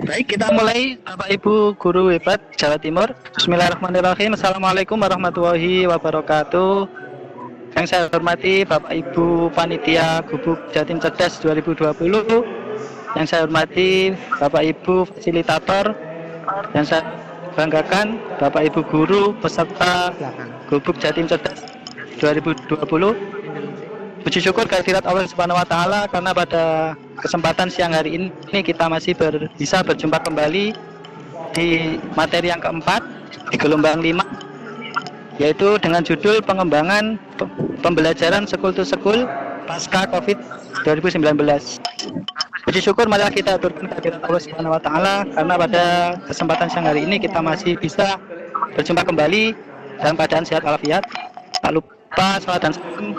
Baik, kita mulai. Bapak Ibu Guru hebat Jawa Timur. Bismillahirrahmanirrahim. Assalamualaikum warahmatullahi wabarakatuh. Yang saya hormati Bapak Ibu Panitia Gubuk Jatim Cerdas 2020. Yang saya hormati Bapak Ibu Fasilitator. Yang saya banggakan Bapak Ibu Guru peserta Gubuk Jatim Cerdas 2020. Puji syukur kehadirat Allah Subhanahu wa taala karena pada kesempatan siang hari ini kita masih bisa berjumpa kembali di materi yang keempat di gelombang 5, yaitu dengan judul pengembangan pembelajaran school to school pasca Covid 2019. Puji syukur marilah kita aturkan kehadirat Allah Subhanahu wa taala karena pada kesempatan siang hari ini kita masih bisa berjumpa kembali dalam keadaan sehat walafiat. Tak lupa salat dan salam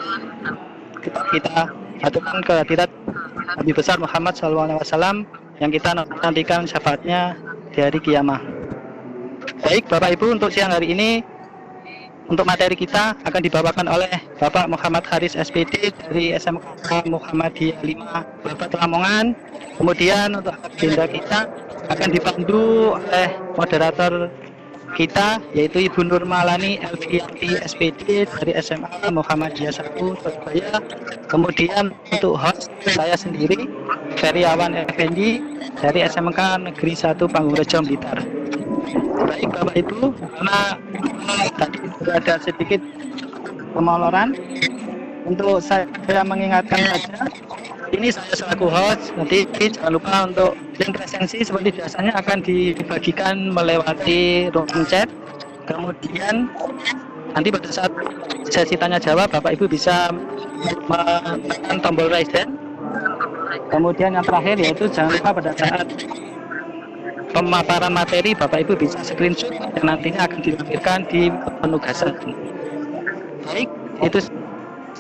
kita aturkan kehadirat Nabi besar Muhammad SAW yang kita nantikan syafaatnya di hari kiamah. Baik Bapak Ibu, untuk siang hari ini untuk materi kita akan dibawakan oleh Bapak Muhammad Haris SPD dari SMK Muhammadiyah 5 Babat Lamongan. Kemudian untuk agenda kita akan dipandu oleh moderator kita yaitu Ibu Nurmalani Elvianti SPD dari SMA Muhammadiyah 1 Surabaya. Kemudian untuk host saya sendiri Feriawan Effendi dari SMK Negeri 1 Panggung-Rejo Blitar. Baik Bapak Ibu, karena tadi sudah ada sedikit pemoloran, untuk saya mengingatkan saja, ini saya selaku host, nanti jangan lupa untuk link presensi seperti biasanya akan dibagikan melewati room chat. Kemudian nanti pada saat sesi tanya jawab Bapak Ibu bisa menekan tombol raise hand. Kemudian yang terakhir yaitu jangan lupa pada saat pemaparan materi Bapak Ibu bisa screenshot yang nantinya akan dilampirkan di penugasan. Baik, itu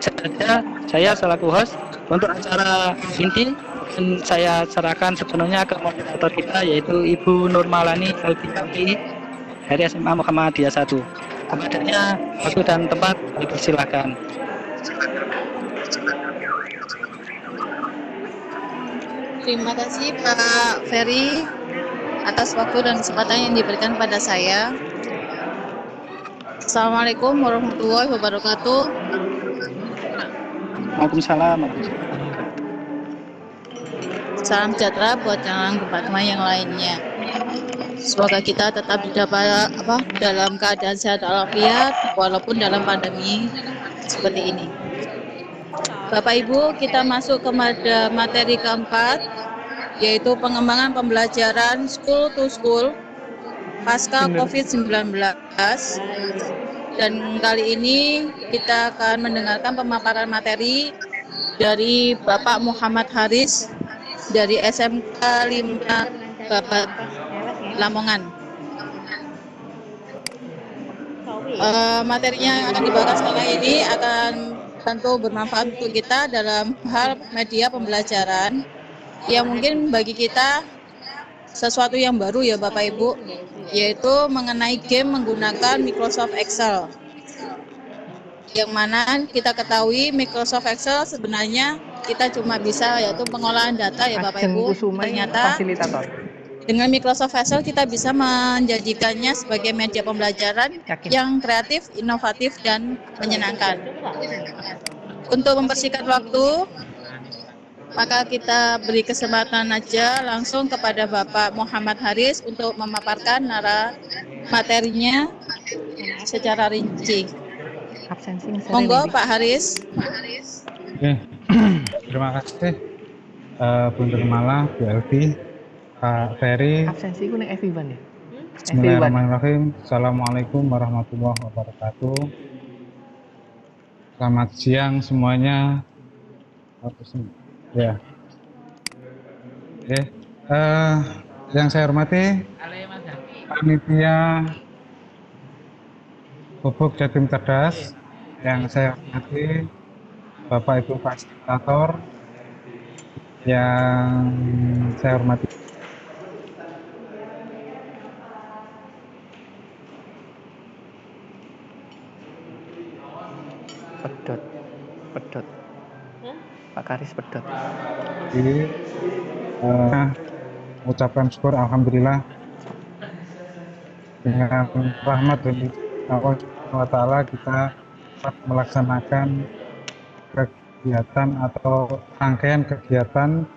saja saya selaku host. Untuk acara inti saya serahkan sepenuhnya ke moderator kita yaitu Ibu Nurmalani Elvianti dari SMA Muhammadiyah 1. Kepadanya waktu dan tempat dipersilakan. Terima kasih Pak Ferry atas waktu dan kesempatan yang diberikan pada saya. Assalamualaikum warahmatullahi wabarakatuh. Waalaikumsalam. Salam sejahtera buat yang berbahagia yang lainnya. Semoga kita tetap dalam keadaan sehat walafiat walaupun dalam pandemi seperti ini. Bapak Ibu, kita masuk kepada materi keempat, yaitu pengembangan pembelajaran school to school pasca COVID-19. Dan kali ini kita akan mendengarkan pemaparan materi dari Bapak Muhammad Haris dari SMK 5 Babat Lamongan. Materinya yang akan dibahas kali ini akan tentu bermanfaat untuk kita dalam hal media pembelajaran yang mungkin bagi kita sesuatu yang baru ya Bapak Ibu, yaitu mengenai game menggunakan Microsoft Excel. Yang mana kita ketahui Microsoft Excel sebenarnya kita cuma bisa yaitu pengolahan data ya Bapak Ibu. Ternyata dengan Microsoft Excel kita bisa menjadikannya sebagai media pembelajaran yang kreatif, inovatif, dan menyenangkan. Untuk mempersingkat waktu, maka kita beri kesempatan aja langsung kepada Bapak Muhammad Haris untuk memaparkan materinya secara rinci. Monggo Pak Haris. Oke. Terima kasih Bu Nurmala, Bu Elvi, Pak Ferry. Absensi ku ning Evivan ya. Bismillahirrahmanirrahim. Assalamualaikum warahmatullahi wabarakatuh. Selamat siang semuanya. Ya. Oke. Yang saya hormati panitia Gubuk Jatim Cerdas, yang saya hormati Bapak Ibu Fasilitator, yang saya hormati pedot. Pak Karis pedot. mengucapkan syukur alhamdulillah dengan rahmat dari Allah SWT kita dapat melaksanakan kegiatan atau rangkaian kegiatan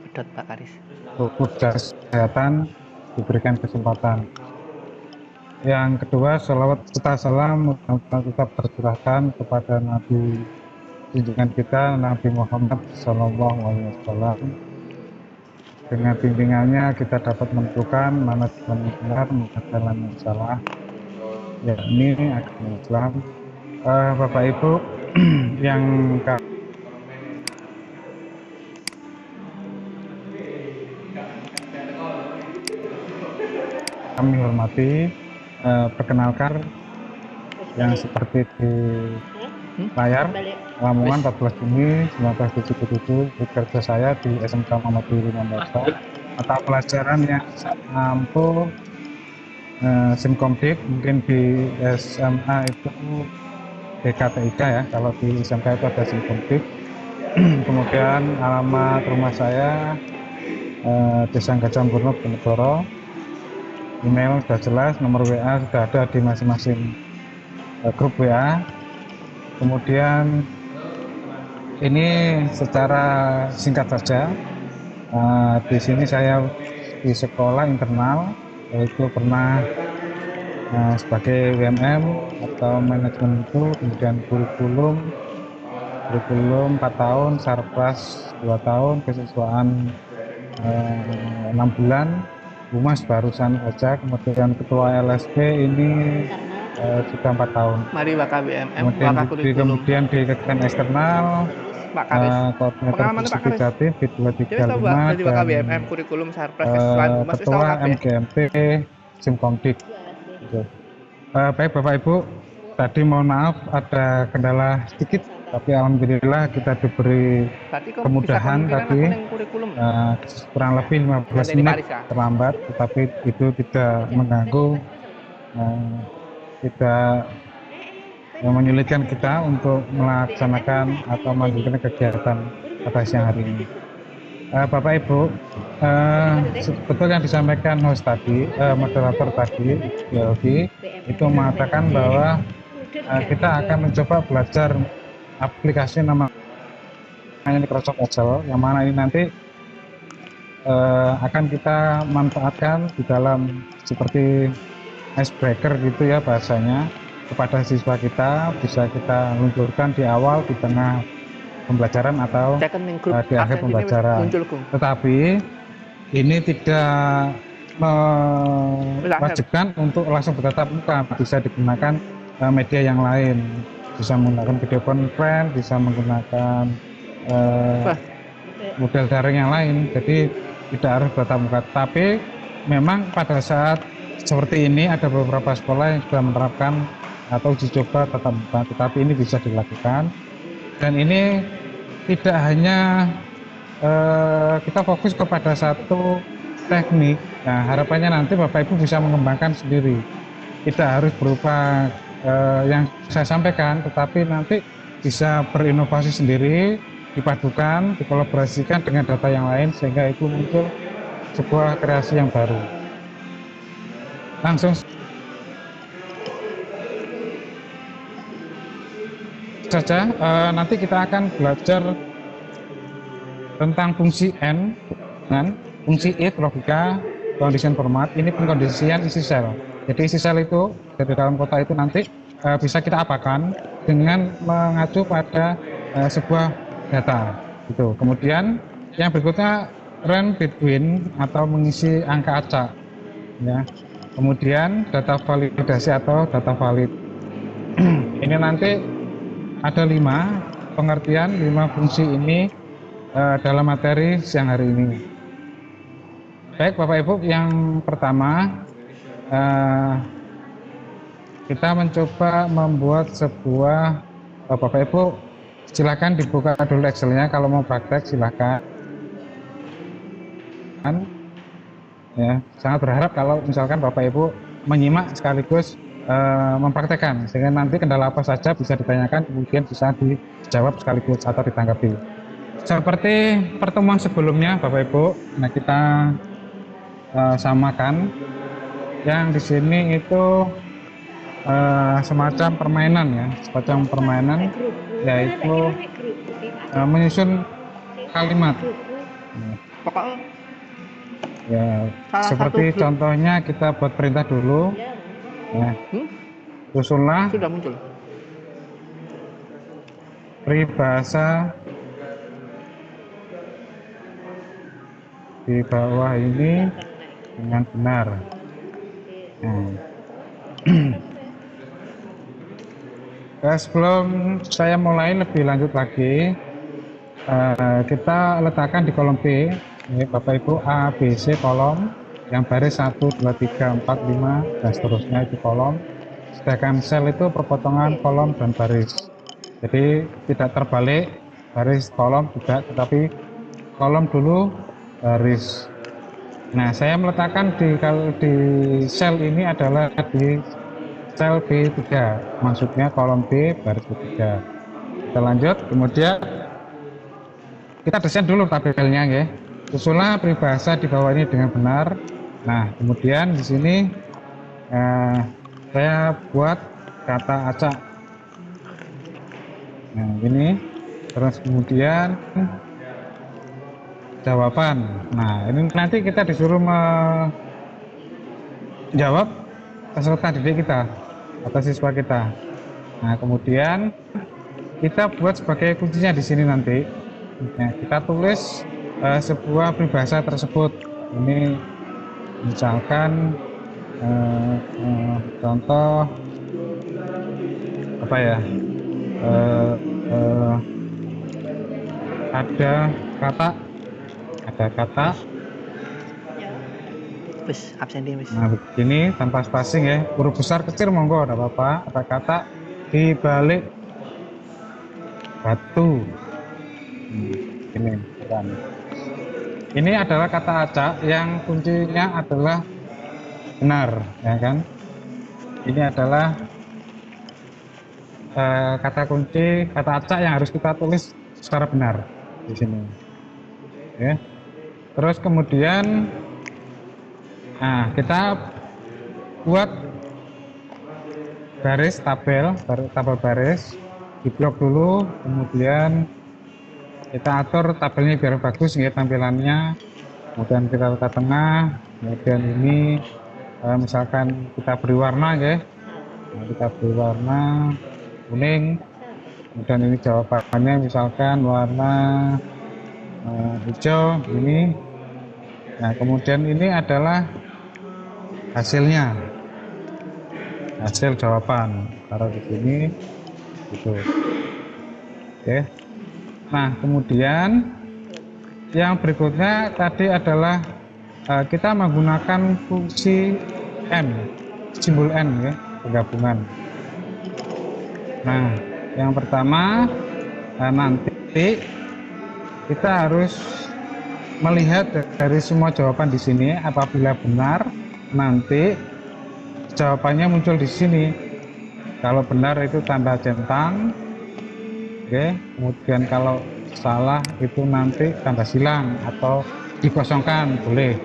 Pedot Pak Karis. tugas kesehatan diberikan kesempatan. Yang kedua, salawat serta salam tetap tercurahkan kepada Nabi junjungan kita Nabi Muhammad SAW. Dengan bimbingannya kita dapat menentukan mana jalan yang benar, mana jalan yang salah, yakni agama Islam. Bapak Ibu yang kami hormati, perkenalkan yang seperti di layar, Lamongan 14 Juni 1977, bekerja saya di SMK Muhammadiyah Mandasa. Mata pelajaran yang saya mampu Simkomdik, mungkin di SMA itu DKTIK ya, kalau di SMK itu ada Simkomdik. Kemudian alamat rumah saya Desa Gajah Murno, Bojonegoro. Email sudah jelas, nomor WA sudah ada di masing-masing grup WA. Kemudian ini secara singkat saja, di sini saya di sekolah internal, yaitu pernah sebagai WMM atau manajemen itu, kemudian kurikulum 4 tahun, sarpras 2 tahun, kesiswaan 6 bulan, Humas barusan saja, kemudian ketua LSP ini sudah 4 tahun. Mari WKBMM, kemudian di kegiatan eksternal, Pak Karis. koordinator Fisik Jatim B235 Jadi dan WKBMM kurikulum sarpras kesiswaan Humas wis tau ketua kabeh. MGMP Simkomdik. Gitu. Baik Bapak Ibu, tadi mohon maaf ada kendala sedikit, tapi alhamdulillah kita diberi Berarti kok kemudahan bisa kemungkinan tadi. aku yang kurikulum. Kurang lebih 15 Dari menit Paris, ya? terlambat, tetapi itu tidak mengganggu, tidak menyulitkan kita untuk melaksanakan atau melanjutkan kegiatan pada siang hari ini. Bapak Ibu, betul yang disampaikan host tadi, moderator tadi, Yogi, itu mengatakan bahwa kita akan mencoba belajar aplikasi namanya Microsoft Excel, yang mana ini nanti akan kita manfaatkan di dalam seperti icebreaker gitu ya bahasanya, kepada siswa kita, bisa kita luncurkan di awal, di tengah pembelajaran atau di akhir pembelajaran. Tetapi ini tidak mewajibkan untuk langsung bertatap muka, bisa digunakan media yang lain, bisa menggunakan video conference, bisa menggunakan model daring yang lain, jadi tidak harus bertatap muka. Tapi memang pada saat seperti ini ada beberapa sekolah yang sudah menerapkan atau uji coba tatap muka, tetapi ini bisa dilakukan. Dan ini tidak hanya kita fokus kepada satu teknik. Nah, harapannya nanti Bapak Ibu bisa mengembangkan sendiri. Tidak harus berupa yang saya sampaikan, tetapi nanti bisa berinovasi sendiri, dipadukan, dikolaborasikan dengan data yang lain, sehingga itu muncul sebuah kreasi yang baru. Langsung saja, nanti kita akan belajar tentang fungsi N dan fungsi if, logika, condition format. Ini pengkondisian isi sel. Jadi isi sel itu dari dalam kotak itu nanti bisa kita apakan dengan mengacu pada sebuah data. Gitu. Kemudian yang berikutnya run between atau mengisi angka acak. Ya. Kemudian data validasi atau data valid. Ini nanti ada 5 pengertian, 5 fungsi ini dalam materi siang hari ini. Baik Bapak Ibu, yang pertama kita mencoba membuat sebuah, Bapak Ibu silakan dibuka dulu Excelnya, kalau mau praktek silakan. Ya, sangat berharap kalau misalkan Bapak Ibu menyimak sekaligus mempraktekkan, sehingga nanti kendala apa saja bisa ditanyakan, kemudian bisa dijawab sekaligus atau ditanggapi. seperti pertemuan sebelumnya Bapak Ibu, nah kita samakan yang di sini itu semacam permainan ya, yaitu menyusun kalimat. Pokoknya Ya, salah seperti satu grup contohnya kita buat perintah dulu. Nah, susunlah sudah muncul. peribahasa di bawah ini dengan benar. Nah, sebelum saya mulai lebih lanjut lagi, kita letakkan di kolom B, ini Bapak Ibu, A, B, C kolom, yang baris 1, 2, 3, 4, 5, dan seterusnya itu kolom. Sedangkan sel itu perpotongan kolom dan baris. Jadi tidak terbalik, baris kolom juga, tetapi kolom dulu, baris. Nah, saya meletakkan di sel ini adalah di sel B3, maksudnya kolom B baris B3. Kita lanjut, kemudian kita desain dulu tabelnya ya. Susunlah peribahasa di bawah ini dengan benar. Nah, kemudian di sini saya buat kata acak. Nah, ini terus kemudian jawaban. Nah, ini nanti kita disuruh menjawab peserta didik kita atau siswa kita. Nah, kemudian kita buat sebagai kuncinya di sini nanti. Nah, kita tulis sebuah peribahasa tersebut. Ini misalkan contoh apa ya? Ada kata. Wis absen dia wis. Nah, begini tanpa spacing ya. Huruf besar kecil monggo, enggak apa-apa. Ada kata di balik batu. Ini bukan. Ini adalah kata acak yang kuncinya adalah benar, ya kan? Ini adalah kata kunci, kata acak yang harus kita tulis secara benar di sini. Ya. Terus kemudian, nah kita buat tabel baris, di blok dulu, kemudian kita atur tabelnya biar bagus ya tampilannya. Kemudian kita letak tengah, kemudian ini misalkan kita beri warna ya. Nah, kita beri warna kuning, kemudian ini jawabannya misalkan warna hijau ini. Nah, kemudian ini adalah hasil jawaban, taruh di sini gitu. Oke. Nah, kemudian yang berikutnya tadi adalah kita menggunakan fungsi N, simbol N ya, penggabungan. Nah, yang pertama nanti kita harus melihat dari semua jawaban di sini. Apabila benar, nanti jawabannya muncul di sini. Kalau benar itu tanda centang. Oke, kemudian kalau salah itu nanti tanda silang atau dikosongkan, boleh.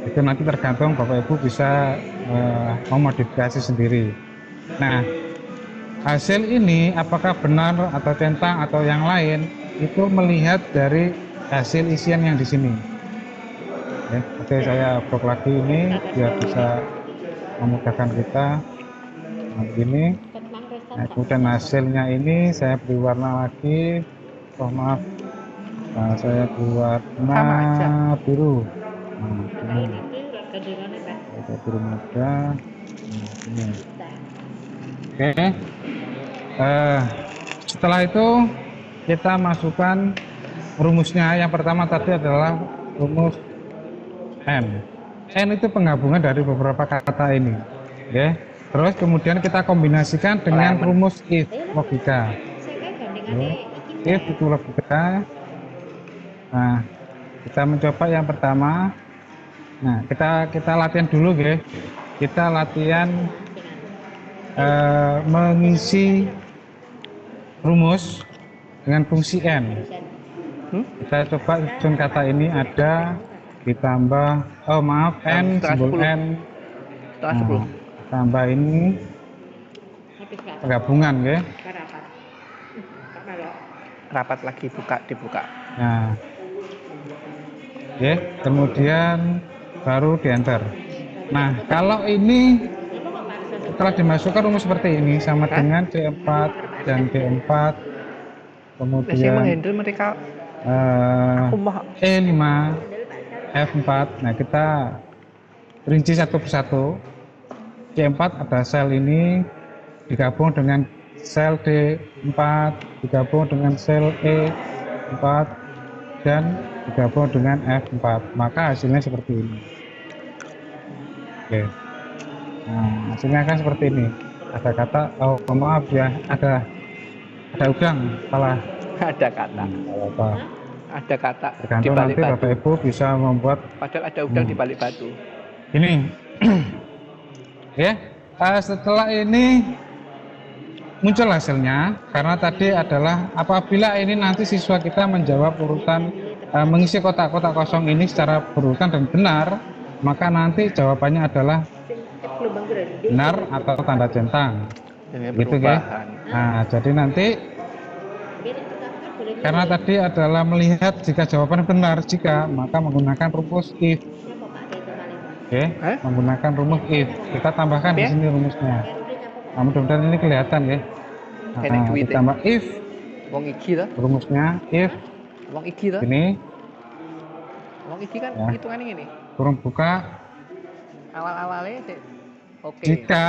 Itu nanti tergantung Bapak Ibu bisa memodifikasi sendiri. Nah, hasil ini apakah benar atau centang atau yang lain itu melihat dari hasil isian yang di sini. Oke, saya blok lagi ini biar bisa memudahkan kita. Nah, begini. Nah, kemudian hasilnya ini saya beri warna lagi. Oh maaf, nah, saya buat warna biru. Nah, ini biru muda. Ini. Oke. Setelah itu kita masukkan rumusnya. Yang pertama tadi adalah rumus N. N itu penggabungan dari beberapa kata ini. Ya. Terus kemudian kita kombinasikan dengan rumus if, logika. If itu logika. Nah, kita mencoba yang pertama. Nah, kita latihan dulu ya. Kita latihan mengisi rumus dengan fungsi N. Kita coba susun kata ini ada ditambah, oh maaf, N, simbol N. Setengah 10. Tambah ini penggabungan ya. Rapat lagi dibuka. Nah, ya, kemudian baru di enter. Nah, kalau ini setelah dimasukkan rumus seperti ini sama dengan D4 dan D4, Biasanya kemudian menghandle mereka aku mau E5, F4. Nah, kita rinci satu persatu. C4 ada sel ini digabung dengan sel D4, digabung dengan sel E4, dan digabung dengan F4. Maka hasilnya seperti ini. Oke. Nah, hasilnya kan seperti ini. Ada kata, oh maaf ya, ada udang, salah. ada kata. Apa? Ada kata di Tergantung balik nanti batu. Bapak Ibu bisa membuat Padahal ada udang di balik batu. ini. Ya, setelah ini muncul hasilnya, karena tadi adalah apabila ini nanti siswa kita menjawab urutan mengisi kotak-kotak kosong ini secara berurutan dan benar, maka nanti jawabannya adalah benar atau tanda centang. Gitu ya. Nah, jadi nanti karena tadi adalah melihat jika jawaban benar, jika maka menggunakan rumus if. Oke, menggunakan rumus if. Kita tambahkan di sini rumusnya. Nah, mudah-mudahan ini kelihatan ya. Nah, ditambah if. Wong iki lah. Rumusnya if. Wong iki lah. Ini. Wong iki kan Ya. hitungannya ini. Kurung buka. Awal-awalnya sih. Oke. Jika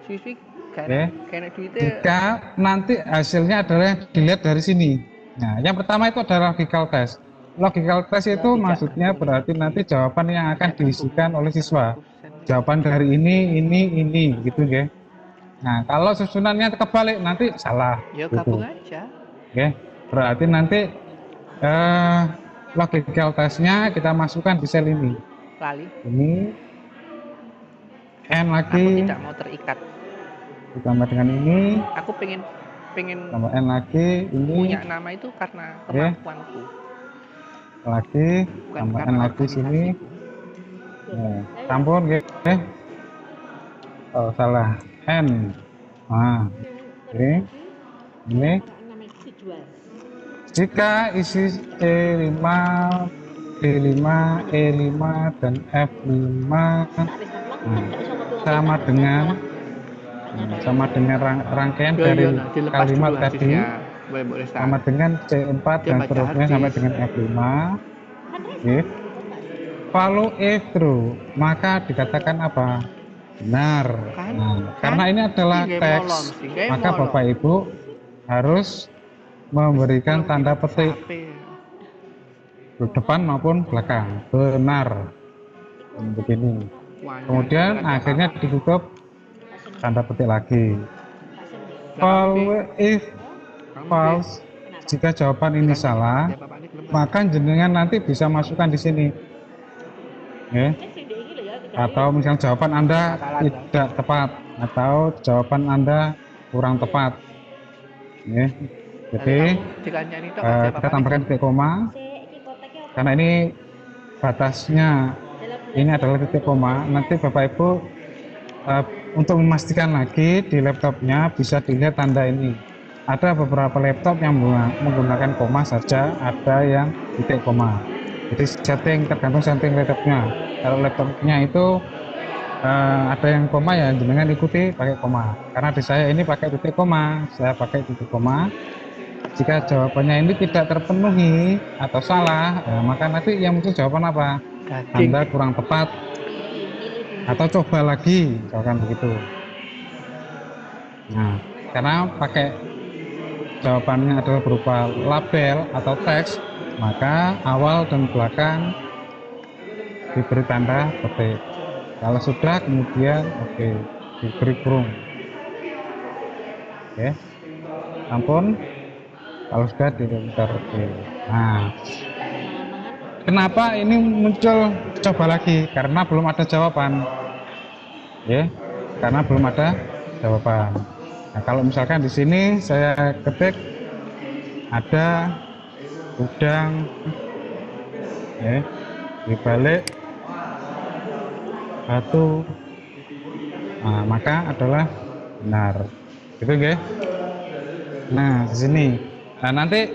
Siswi Oke. kena duitnya. jika nanti hasilnya adalah dilihat dari sini. Nah, yang pertama itu adalah logical test. Logical test itu maksudnya berarti nanti jawaban yang akan diisikan oleh siswa. Jawaban dari ini, gitu ya. Nah, kalau susunannya kebalik nanti salah. Ya gitu. gabung aja. Oke, berarti nanti logical testnya kita masukkan di sel ini. Lali. Ini N Aku lagi tidak mau terikat. ditambah dengan ini, Aku pengen tambah N lagi, ini punya nama itu karena kemampuanku. lagi, Bukan tambah karena N lagi sini. Nah, campur ya. Oh, salah. N. Nah, ini. Jika isi C5, D5, E5, dan F5 sama dengan rangkaian dari kalimat tadi, sama dengan C4 dan seterusnya sampai dengan F5. If follow if true, maka dikatakan apa? Benar. Nah, karena ini adalah teks, maka Bapak Ibu harus memberikan tanda petik depan maupun belakang. Benar. Begini. Kemudian akhirnya ditutup tanda petik lagi. Follow if false. Jika jawaban ini salah, maka jenengan nanti bisa masukkan di sini. Ya. Atau misalnya jawaban Anda tidak tepat atau jawaban Anda kurang tepat. Ya. Jadi kita tambahkan titik koma karena ini batasnya ini adalah titik koma. Nanti Bapak Ibu untuk memastikan lagi di laptopnya bisa dilihat tanda ini. Ada beberapa laptop yang menggunakan koma saja, ada yang titik koma. Jadi tergantung setting laptopnya. Kalau laptopnya itu ada yang koma ya dengan ikuti pakai koma. Karena di saya ini pakai titik koma, saya pakai titik koma. Jika jawabannya ini tidak terpenuhi atau salah, maka nanti yang muncul jawaban apa? Anda kurang tepat atau coba lagi, misalkan begitu. Nah, karena pakai jawabannya adalah berupa label atau teks, maka awal dan belakang diberi tanda petik. Kalau sudah, kemudian diberi kurung. Oke, ampun. Kalau sudah dibentar. Nah, kenapa ini muncul coba lagi? Karena belum ada jawaban. Ya, karena belum ada jawaban. Nah, kalau misalkan di sini saya ketik ada udang, ya, dibalik batu, nah, maka adalah benar. Gitu, ya. Nah, di sini. Nah, nanti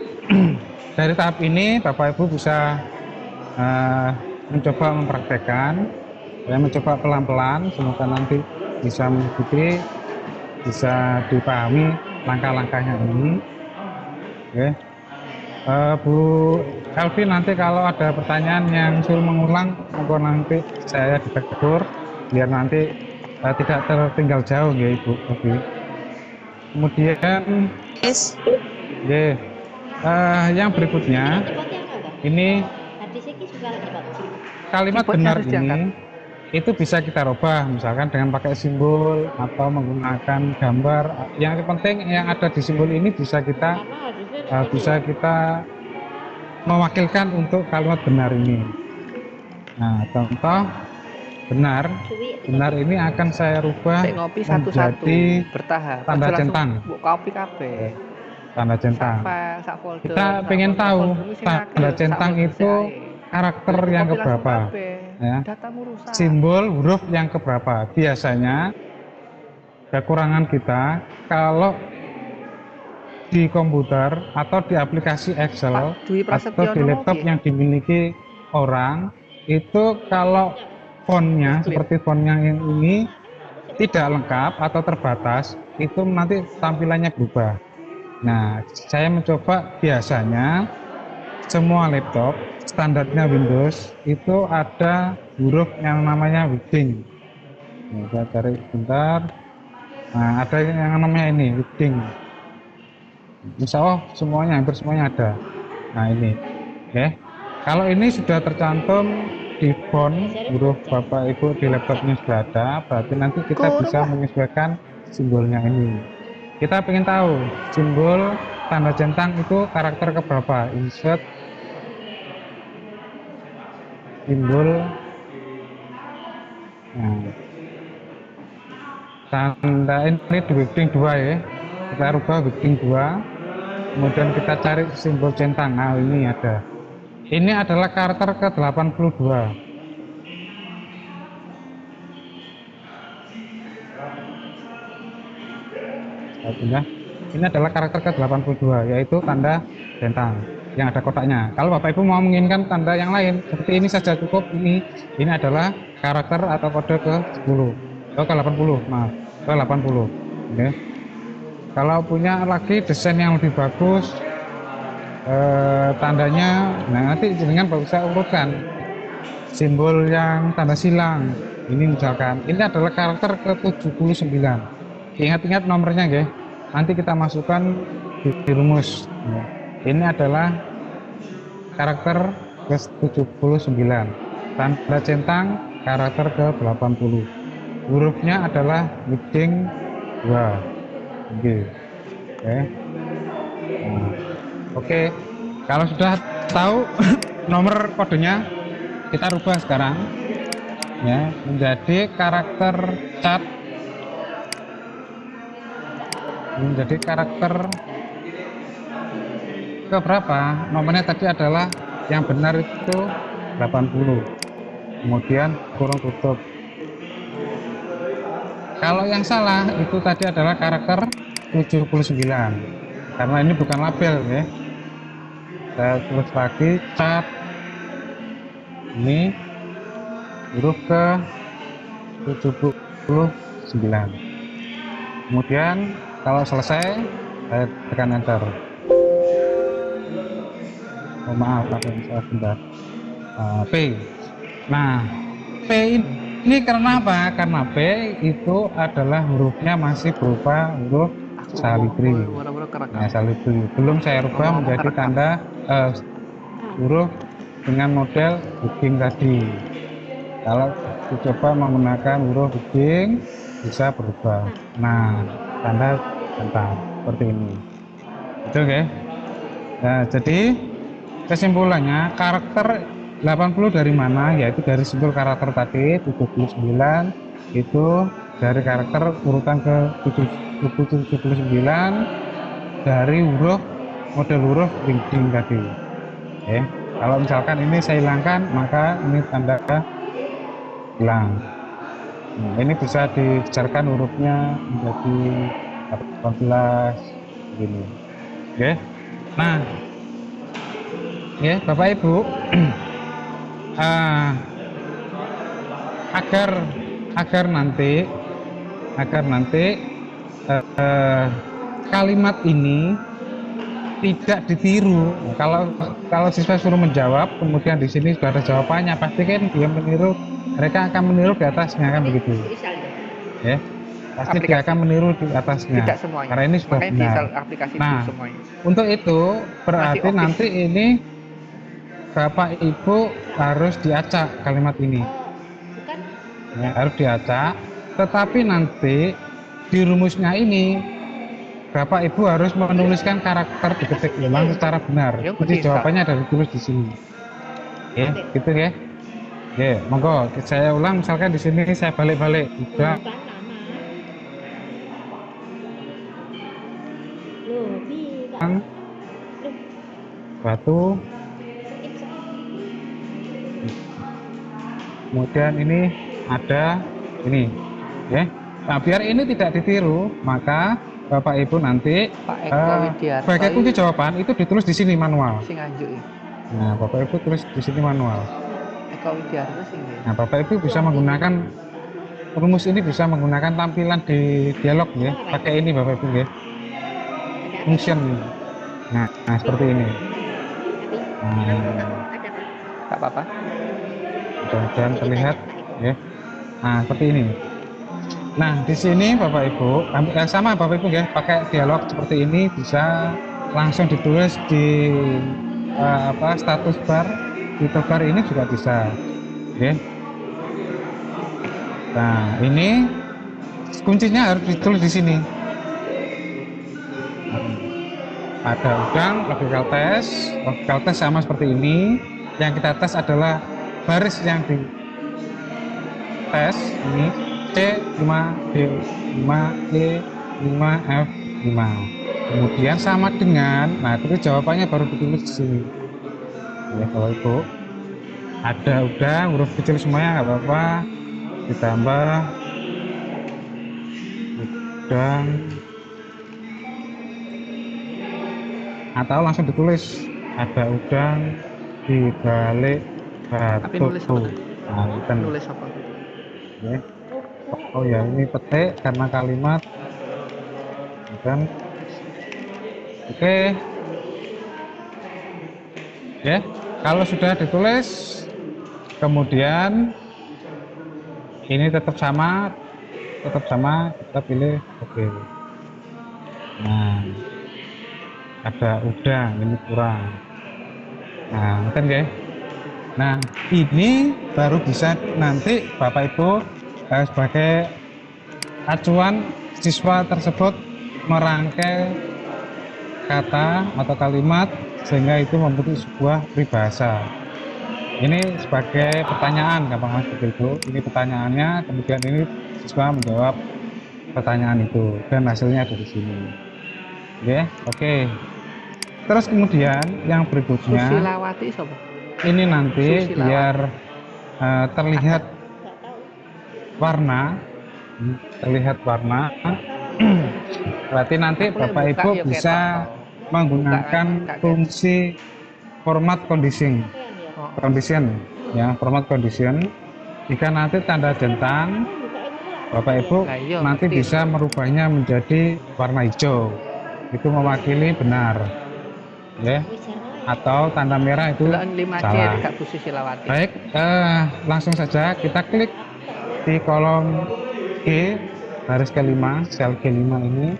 dari tahap ini Bapak Ibu bisa mencoba mempraktekkan, ya, mencoba pelan-pelan, semoga nanti bisa mengikuti, bisa dipahami langkah-langkahnya ini. Oke. Bu Elvi, nanti kalau ada pertanyaan yang suruh mengulang, monggo nanti saya ditegur biar nanti tidak tertinggal jauh, ya Ibu Elvi. Kemudian Yes. ya, yang berikutnya ini kalimat Keyboardnya benar harus diangkat. ini itu bisa kita rubah, misalkan dengan pakai simbol atau menggunakan gambar. Yang penting yang ada di simbol ini bisa kita mewakilkan untuk kalimat benar ini. Nah, contoh benar ini akan saya rubah Sik ngopi satu-satu, menjadi bertahap. tanda Aja langsung centang. mbok kopi kabeh. Tanda centang. Sak folder. Kita pengen tahu tanda centang itu karakter yang keberapa, ya, Datamu rusak. simbol huruf yang keberapa. Biasanya kekurangan kita kalau di komputer atau di aplikasi Excel Pak Dwi atau Prasetyo di laptop Nomo, yang dimiliki orang itu, kalau fontnya seperti fontnya yang ini tidak lengkap atau terbatas, itu nanti tampilannya berubah. Nah, saya mencoba, biasanya semua laptop standarnya Windows itu ada huruf yang namanya Winding. Nah, saya cari sebentar. Nah, ada yang namanya ini Winding. Insya Allah semuanya, hampir semuanya ada. Nah, ini, oke. Kalau ini sudah tercantum di font huruf Bapak Ibu di laptopnya sudah ada, berarti nanti kita bisa menyesuaikan simbolnya ini. Kita ingin tahu simbol tanda centang itu karakter keberapa. Insert simbol, nah, tanda ini di Winding 2, ya. Kita rubah Winding 2. Kemudian kita cari simbol centang. Nah, ini ada. Ini adalah karakter ke-82. Ini adalah karakter ke-82, yaitu tanda centang yang ada kotaknya. Kalau Bapak Ibu mau menginginkan tanda yang lain, seperti ini saja cukup. Ini adalah karakter atau kode ke-10. Ke-80, maaf. Ke-80. Oke. Kalau punya lagi desain yang lebih bagus, tandanya, nah nanti dengan bisa urutkan simbol yang tanda silang. Ini misalkan, ini adalah karakter ke-79. Ingat-ingat nomornya, ya. Nanti kita masukkan di rumus. Ini adalah karakter ke-79. Tanda centang karakter ke-80. Hurufnya adalah Winding 2. Oke. Nah, oke. Kalau sudah tahu nomor kodenya, kita rubah sekarang, ya, menjadi karakter cat. Menjadi karakter ke berapa? Nomornya tadi adalah yang benar itu 80. Kemudian kurung tutup. Kalau yang salah itu tadi adalah karakter 79. Karena ini bukan label, ya. Saya tulis lagi cat. Ini huruf ke 79. Kemudian kalau selesai saya tekan enter. Oh, maaf, ada salah sebentar. P. Nah, P ini karena apa? Karena P itu adalah hurufnya masih berupa huruf Salibri. Nah, Salibri belum saya rubah menjadi tanda huruf dengan model Winding tadi. Kalau dicoba menggunakan huruf Winding bisa berubah. Nah, tanda centang seperti ini. Itu, oke. Nah, jadi kesimpulannya karakter 80 dari mana? Yaitu dari simbol karakter tadi. 79 itu dari karakter urutan ke 79 dari huruf model huruf Winding tadi. Oke. Kalau misalkan ini saya hilangkan, maka ini tanda hilang. Nah, ini bisa disejarkan hurufnya menjadi 18 begini. Oke. Nah, ya Bapak Ibu, agar agar nanti kalimat ini tidak ditiru. Kalau siswa suruh menjawab, kemudian di sini sudah ada jawabannya, pasti kan dia meniru, mereka akan meniru di atasnya kan begitu. Ya, pasti dia akan meniru di atasnya. Tidak semuanya. Karena ini sudah Makanya benar. di aplikasi itu Nah, semuanya. untuk itu berarti Masih oke. nanti ini Bapak Ibu harus diacak kalimat ini. Ya, harus diacak. Tetapi nanti di rumusnya ini Bapak Ibu harus menuliskan karakter diketik memang secara benar. Ya, Jadi bisa. jawabannya ada ditulis di sini. Ya, gitu ya. Ya, monggo saya ulang, misalkan di sini saya balik-balik udah batu, kemudian ini ada ini, ya. Nah, biar ini tidak ditiru, maka Bapak Ibu nanti Pak Eko Widiarto sebagai kunci jawaban itu ditulis di sini manual. sing nganjuk iki. Nah, Bapak Ibu tulis di sini manual. Eko Widiarto sing nggih. Nah, Bapak Ibu bisa menggunakan rumus ini, bisa menggunakan tampilan di dialog ya. Pakai ini Bapak Ibu ya. Function. Nah, seperti ini. Nah, Tak apa-apa. mudah-mudahan terlihat ya. Nah, seperti ini. Nah, di sini Bapak Ibu sama Bapak Ibu ya, pakai dialog seperti ini bisa langsung ditulis di status bar, title bar ini juga bisa. Ya. Nah, ini kuncinya harus ditulis di sini. Ada udang, logical test sama seperti ini. Yang kita tes adalah baris yang di tes ini C5, D5, E5, F5. Kemudian sama dengan, nah itu jawabannya baru ditulis di sini. Ya, kalau itu ada udang, huruf kecil semuanya nggak apa-apa. Ditambah udang, atau langsung ditulis ada udang di balik Tapi nulis apa batu. tuh? Nah, kan Nulis apa? ya. Oh ya, ini petik karena kalimat kan. Oke. Ya, kalau sudah ditulis, kemudian ini tetap sama, kita pilih oke. Nah, ada udang, ini kurang. Nah, kan ya. Nah, ini baru bisa nanti Bapak Ibu sebagai acuan siswa tersebut merangkai kata atau kalimat sehingga itu membentuk sebuah peribahasa. Ini sebagai pertanyaan, gampang seperti itu. Ini pertanyaannya, kemudian ini siswa menjawab pertanyaan itu dan hasilnya ada di sini. Oke. Terus kemudian yang berikutnya, Susilawati sopo? ini nanti Susilawati. biar terlihat warna, berarti nanti Bapak Ibu bisa menggunakan fungsi format condition ya, format condition. Jika nanti tanda centang, Bapak Ibu Lah iya, nanti ngerti. bisa merubahnya menjadi warna hijau, itu mewakili benar ya, atau tanda merah itu Delok 5C salah. gak Bu Susilawati. Baik, langsung saja kita klik di kolom G, baris kelima, sel G5 ini,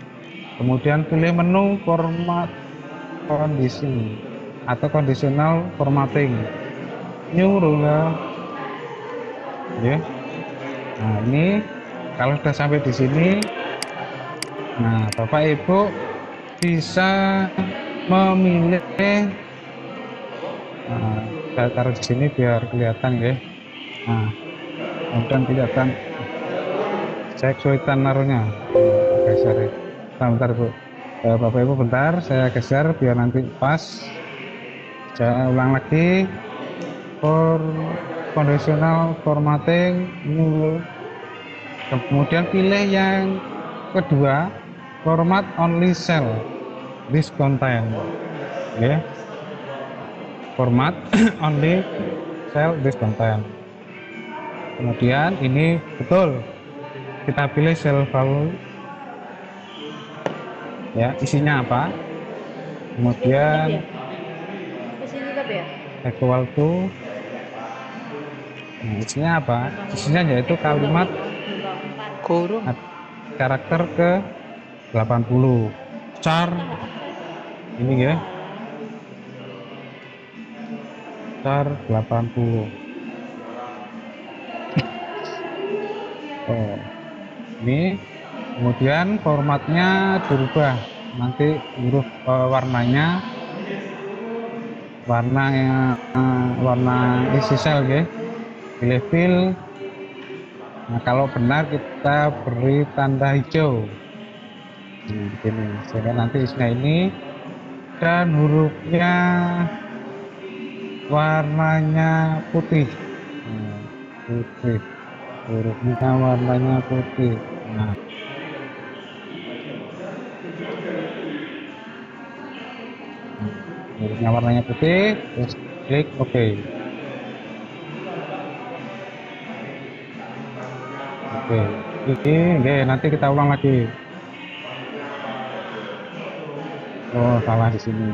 kemudian pilih menu format condition atau conditional formatting, new ruler. Ya. Nah, ini kalau sudah sampai di sini, nah Bapak Ibu bisa memilih. Nah, saya taruh di sini biar kelihatan ya. Nah, kemudian kelihatan. Saya kesulitan naruhnya. Geser ya. Bentar Bu. Bapak Ibu bentar, saya geser biar nanti pas. Saya ulang lagi, for conditional formatting new. Kemudian pilih yang kedua, format only cell this content. Ya. Format only cell this content. Kemudian ini betul, kita pilih cell value, ya isinya apa. Kemudian equal to, nah, isinya apa? Isinya yaitu kalimat Kurung. karakter ke 80 char ini ya, char 80. Oh, ini kemudian formatnya dirubah, nanti huruf warnanya warna isi sel ya, pilih fill. Nah, kalau benar kita beri tanda hijau begini, sehingga nanti isinya ini, dan hurufnya warnanya putih. Putih, hurufnya warnanya putih. Nah, hurufnya warnanya putih, terus klik OK. Oke, oke, nanti kita ulang lagi. Oh, salah di sini.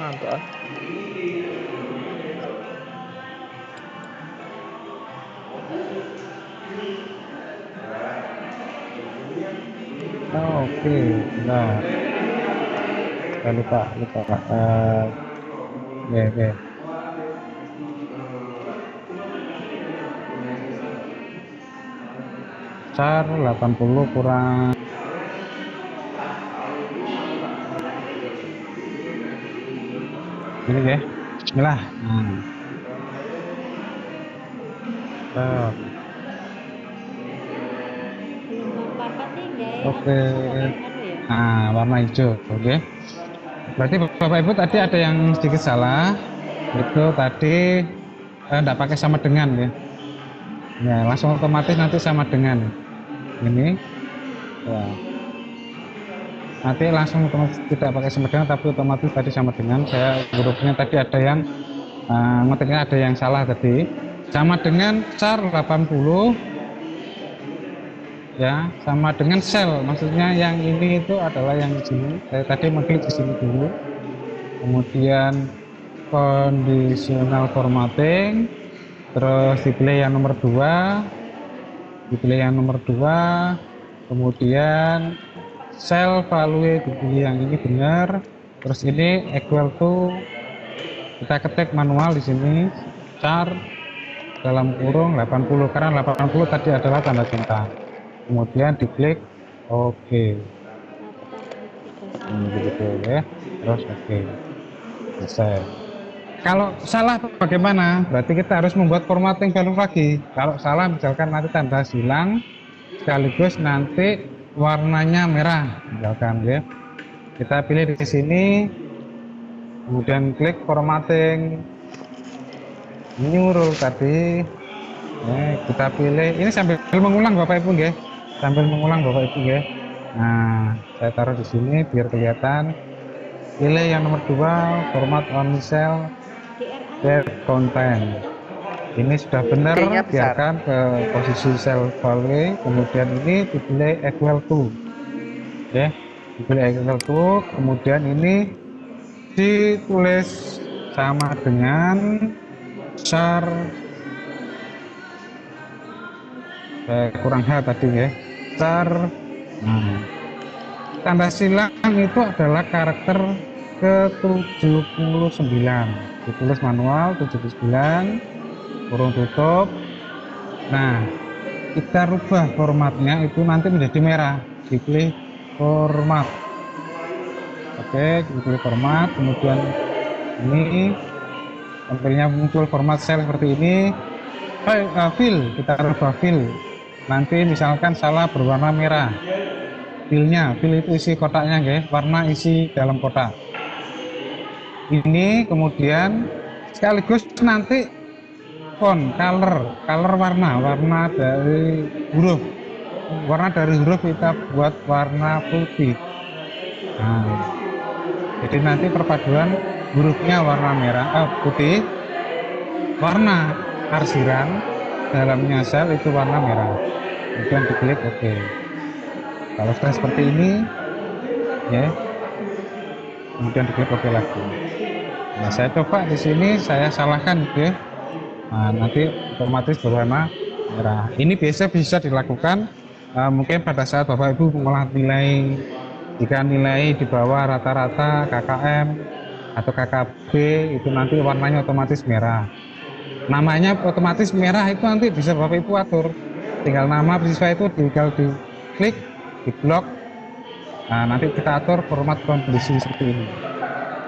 Mantap. Oh, oke, nah, saya lupa Pak. Oke. Char 80 kurang ini ya. Bismillah. Oke. Nah, warna hijau. Oke. Berarti Bapak Ibu tadi ada yang sedikit salah. Itu tadi enggak pakai sama dengan ya. Ya, langsung otomatis nanti sama dengan ini. Ya. Nanti langsung otomatis tidak pakai sama dengan, tapi otomatis tadi sama dengan. Saya hurufnya tadi ada yang ngetiknya ada yang salah tadi. Sama dengan char 80. Ya, sama dengan sel, maksudnya yang ini itu adalah yang di sini. Saya tadi mengklik di sini dulu, kemudian conditional formatting, terus dipilih yang nomor 2, kemudian cell value dipilih yang ini benar, terus ini equal to, kita ketik manual di sini char dalam kurung 80, karena 80 tadi adalah tanda cinta. Kemudian diklik OK. Begitu ya. Terus OK. Selesai. Kalau salah bagaimana? Berarti kita harus membuat formatting baru lagi. Kalau salah misalkan nanti tanda silang sekaligus nanti warnanya merah misalkan ya. Kita pilih di sini, kemudian klik formatting new rule tadi. Kita pilih ini sambil mengulang Bapak Ibu ya. Sambil mengulang Bapak Ibu ya. Nah, saya taruh di sini biar kelihatan. Pilih yang nomor 2, format only cell that content. Ini sudah benar, biarkan ke posisi cell value. Kemudian ini dipilih equal to. Ya, dipilih equal to. Kemudian ini ditulis sama dengan char. Kurang H tadi ya. Char. Nah, tanda silang itu adalah karakter ke-79. Ditulis manual 79, kurung tutup. Nah, kita rubah formatnya itu nanti menjadi merah. Dipilih format. Oke, dipilih format. Kemudian ini tampilnya muncul format sel seperti ini. Fill, kita rubah fill. Nanti misalkan salah berwarna merah. filnya. Fil itu isi kotaknya nggih, warna isi dalam kotak. Ini kemudian sekaligus nanti font, color warna dari huruf. Warna dari huruf kita buat warna putih. Nah, jadi nanti perpaduan hurufnya warna merah, putih, warna arsiran dalamnya sel itu warna merah. Kemudian diklik OK. Kalau sudah seperti ini, ya, kemudian diklik OK lagi. Nah, saya coba di sini, saya salahkan, gitu ya. Nah, nanti otomatis berwarna merah. Ini biasa bisa dilakukan mungkin pada saat Bapak Ibu mengolah nilai, jika nilai di bawah rata-rata KKM atau KKB itu nanti warnanya otomatis merah. Namanya otomatis merah itu nanti bisa Bapak Ibu atur. Tinggal nama siswa itu tinggal diklik, diblok. Nah, nanti kita atur format kondisi seperti ini.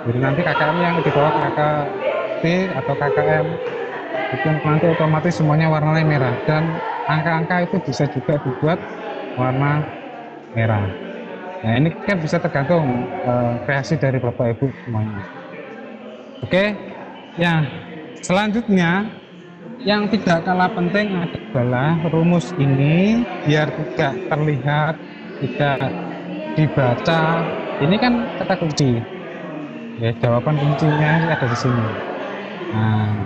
Jadi nanti KKM yang di bawah KKB atau KKM itu nanti otomatis semuanya warnanya merah, dan angka-angka itu bisa juga dibuat warna merah. Nah, ini kan bisa tergantung kreasi dari Bapak Ibu semuanya. Oke, ya selanjutnya yang tidak kalah penting adalah rumus ini biar tidak terlihat, tidak dibaca. Ini kan kata kunci. Ya, jawaban kuncinya ada di sini. Nah,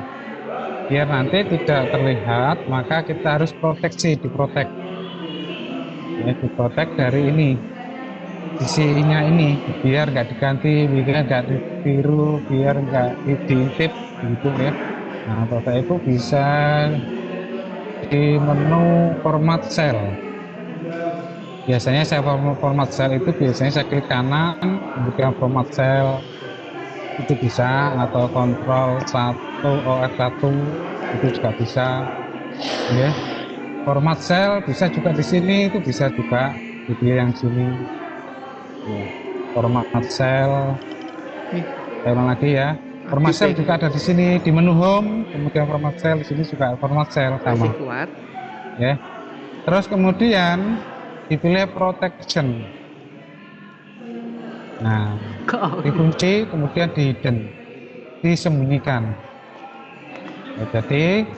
biar nanti tidak terlihat, maka kita harus proteksi, diprotek. Ya, diprotek dari ini, isinya ini, biar nggak diganti, biar nggak ditiru, biar nggak diintip, gitu ya. Nah, Bapak Ibu bisa di menu format cell. Biasanya saya format cell itu biasanya saya klik kanan, kemudian format cell itu bisa, atau kontrol 1 OF1 itu juga bisa, ya. Format cell bisa juga di sini, itu bisa juga dipilih yang sini. Ya. Format cell, saya ulang lagi ya. Format cell juga ada di sini di menu home, kemudian format cell di sini juga format cell sama. Ya. Terus kemudian dipilih protection. Nah, dikunci, kemudian di hidden, disembunyikan. Ya, jadi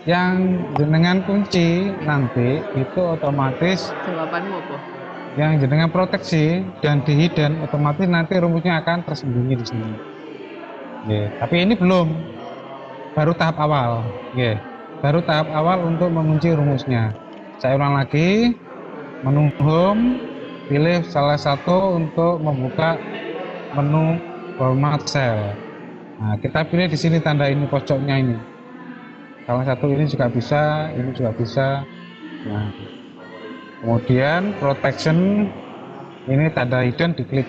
yang dengan kunci nanti itu otomatis Jawabanmu apa? yang dengan proteksi dan di hidden otomatis nanti rumusnya akan tersembunyi di sini. Ya, tapi ini belum, baru tahap awal. Ya, baru tahap awal untuk mengunci rumusnya. Saya ulang lagi, menu home, pilih salah satu untuk membuka menu format cell. Nah, kita pilih di sini tanda ini pojoknya ini. Salah satu ini juga bisa, ini juga bisa. Nah, kemudian protection ini tanda hidden diklik.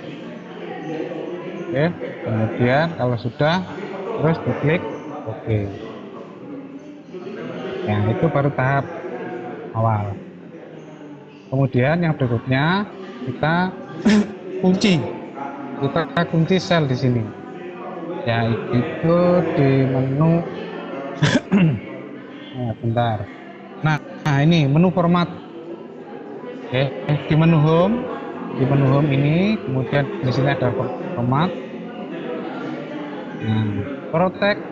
Oke, kemudian kalau sudah terus diklik OK. Nah, itu baru tahap awal. Kemudian yang berikutnya kita kunci. Kita kunci sel di sini. Ya, itu di menu nah, bentar. Nah, ini menu format. Oke, di menu home. Di menu home ini kemudian di sini ada format. Nah, protect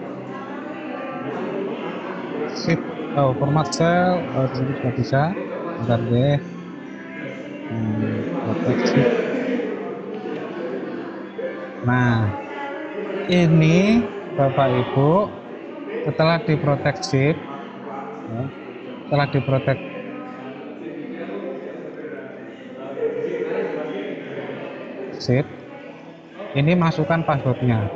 shift format cell di sini juga bisa. Bentar deh. Proteksi. Nah, ini Bapak Ibu setelah diproteksi, ya, setelah diproteksi ini masukkan passwordnya.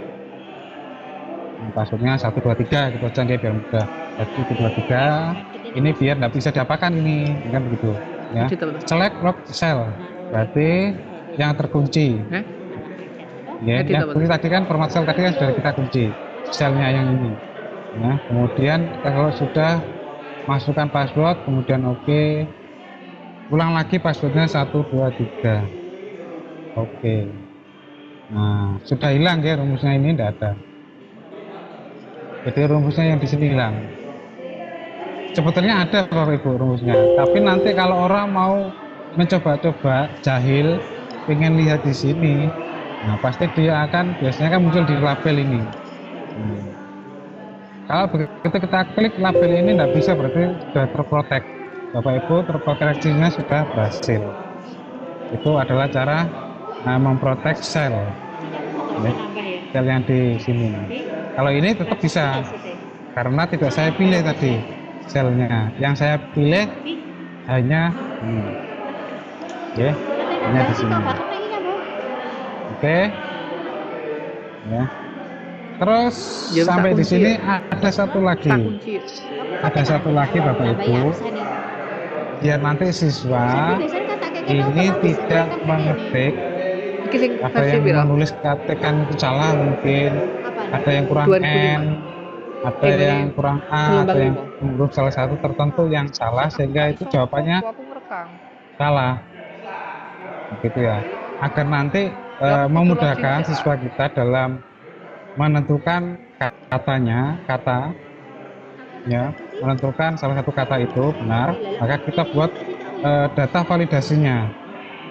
Passwordnya 123 gitu aja biar mudah. 123 ini biar nggak bisa diapakan ini, kan begitu ya. Select lock cell berarti yang terkunci. Ya, yang kunci tadi kan format cell tadi kan sudah kita kunci selnya yang ini. Nah, kemudian kalau sudah masukkan password, kemudian OK, ulang lagi passwordnya 123. OK. Nah, sudah hilang ya rumusnya ini, tidak ada. Jadi rumusnya yang di sini hilang. Sebetulnya ada Bapak Ibu rumusnya, tapi nanti kalau orang mau mencoba-coba jahil pengen lihat di sini, nah pasti dia akan biasanya kan muncul di label ini. Kalau begitu kita klik label ini nggak bisa, berarti sudah terprotek. Bapak Ibu, terproteksinya sudah berhasil. Itu adalah cara memprotek sel, sel yang di sini. Kalau ini tetap bisa, karena tidak saya pilih tadi selnya. Yang saya pilih hanya ini, ya, hanya di sini. Oke, ya. Terus Ya, sampai tak di kunci sini ya. ada satu lagi, Tak kunci. Bapak Ibu, biar nanti siswa ini tidak mengetik, Iki sing ada versi yang piro? menulis ketikkan itu salah mungkin, ada yang kurang 2005. N, ada Ini yang kurang A, gelombang ada yang lima. huruf salah satu tertentu yang salah, sehingga itu jawabannya Aku ngerekam. salah, gitu ya. Agar nanti memudahkan siswa kita dalam menentukan katanya, ya, menentukan salah satu kata itu benar, maka kita buat data validasinya,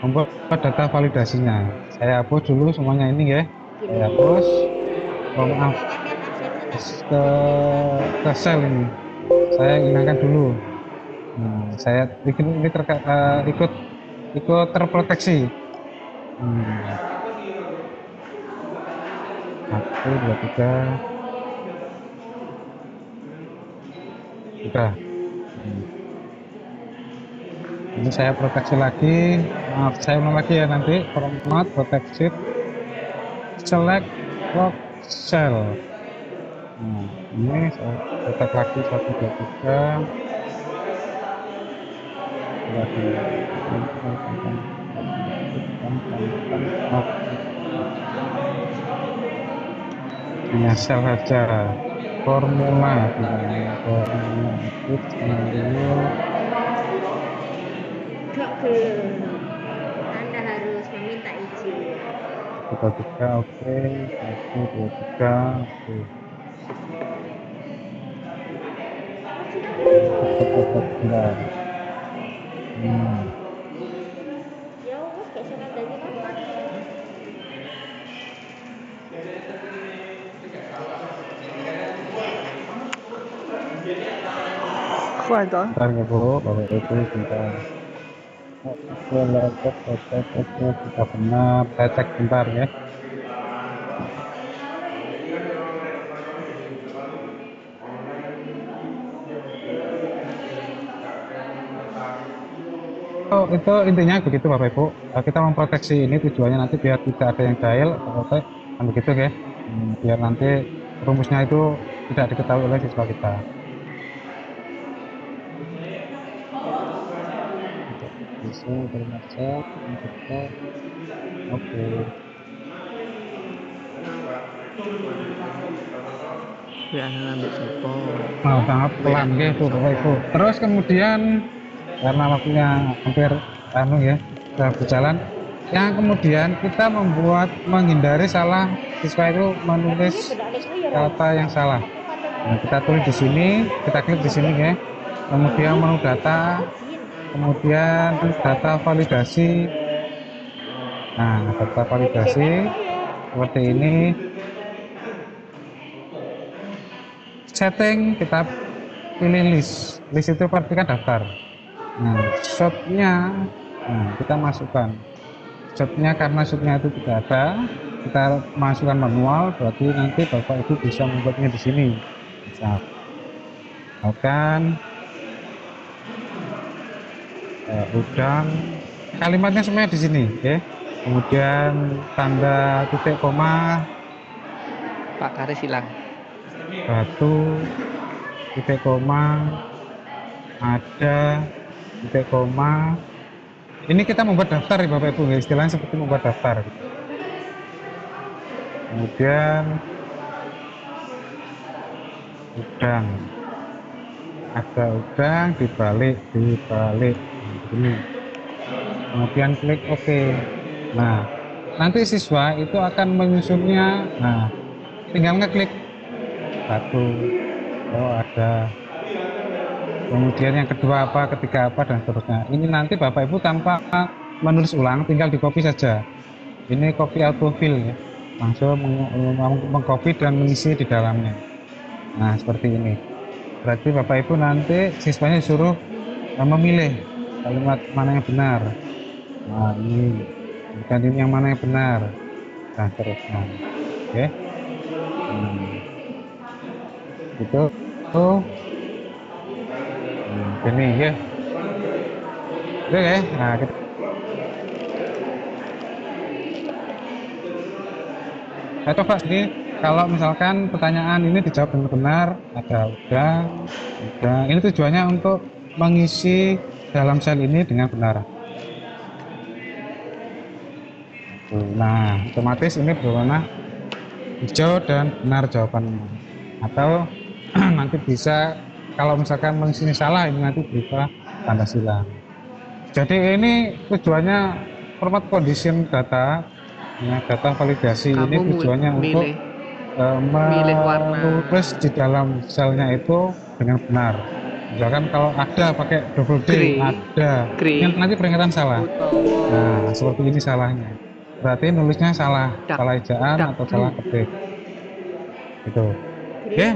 membuat data validasinya. Saya hapus dulu semuanya ini ya, saya hapus. Oh, maaf, ke sel ini, saya hilangkan dulu. Saya bikin ini ikut terproteksi. 1, 2, 3, sudah. Ini saya proteksi lagi, maaf saya ulang lagi ya nanti, format proteksi select lock cell. Ini saya protek lagi 1, 2, 3. Hanya sel saja, formula input skenario. Anda harus meminta izin. 1, 2, 3, oke. 1, 2, 3, oke. Benar. Ya wes gak usah kandani apa. Kuat toh? Bentar ya Bu, Bapak Ibu bentar. Oke, laptop, oke, sudah benar. Saya cek bentar ya. Oh, itu intinya begitu Bapak Ibu. Kita memproteksi ini tujuannya nanti biar tidak ada yang jahil, kan begitu ya. Biar nanti rumusnya itu tidak diketahui oleh siswa kita. Bisa bermacet, oke. Ya ngambil sopo. Mau sangat pelan gitu Bapak Ibu. Terus kemudian karena waktunya hampir ya sudah berjalan, yang kemudian kita menghindari salah siswa itu menulis kata yang salah. Nah, kita tulis di sini, kita klik di sini ya. Kemudian menu data, kemudian data validasi. Nah, data validasi seperti ini. Setting kita pilih list itu berarti kan daftar. Nah, shotnya, kita masukkan shotnya, karena shotnya itu tidak ada, kita masukkan manual, berarti nanti Bapak Ibu bisa membuatnya di sini. Misalkan udang, kalimatnya semuanya di sini, ya. Kemudian tanda titik koma, Pak Karis hilang. batu, titik koma, ada titik koma. Ini kita membuat daftar ya Bapak Ibu, istilahnya seperti membuat daftar. Kemudian udang, ada udang, dibalik ini. Kemudian klik OK. Nah, nanti siswa itu akan menyusunnya. Nah, tinggal ngeklik batu. Oh, ada kemudian yang kedua apa, ketiga apa, dan seterusnya. Ini nanti Bapak Ibu tanpa menulis ulang, tinggal di copy saja. Ini copy autofill ya, langsung mengcopy dan mengisi di dalamnya. Nah seperti ini. Berarti Bapak Ibu nanti siswanya disuruh memilih kalimat mana yang benar. Nah ini, bukan ini yang mana yang benar. Nah seterusnya. Oke. Itu. Ini ya. Oke ya. Nah, saya coba ini kalau misalkan pertanyaan ini dijawab dengan benar, ada udah. Ini tujuannya untuk mengisi dalam sel ini dengan benar. Nah, otomatis ini berwarna hijau dan benar jawabannya. Atau nanti bisa kalau misalkan mengisi ini salah, ini nanti berupa tanda silang. Jadi ini tujuannya format condition data, ya, data validasi. Kamu ini tujuannya untuk menulis di dalam selnya itu dengan benar. Misalkan kalau ada pakai double D, Grey. ada, ini nanti peringatan salah. Nah, seperti ini salahnya. Berarti nulisnya salah, salah ejaan atau salah ketik. Itu. Oke,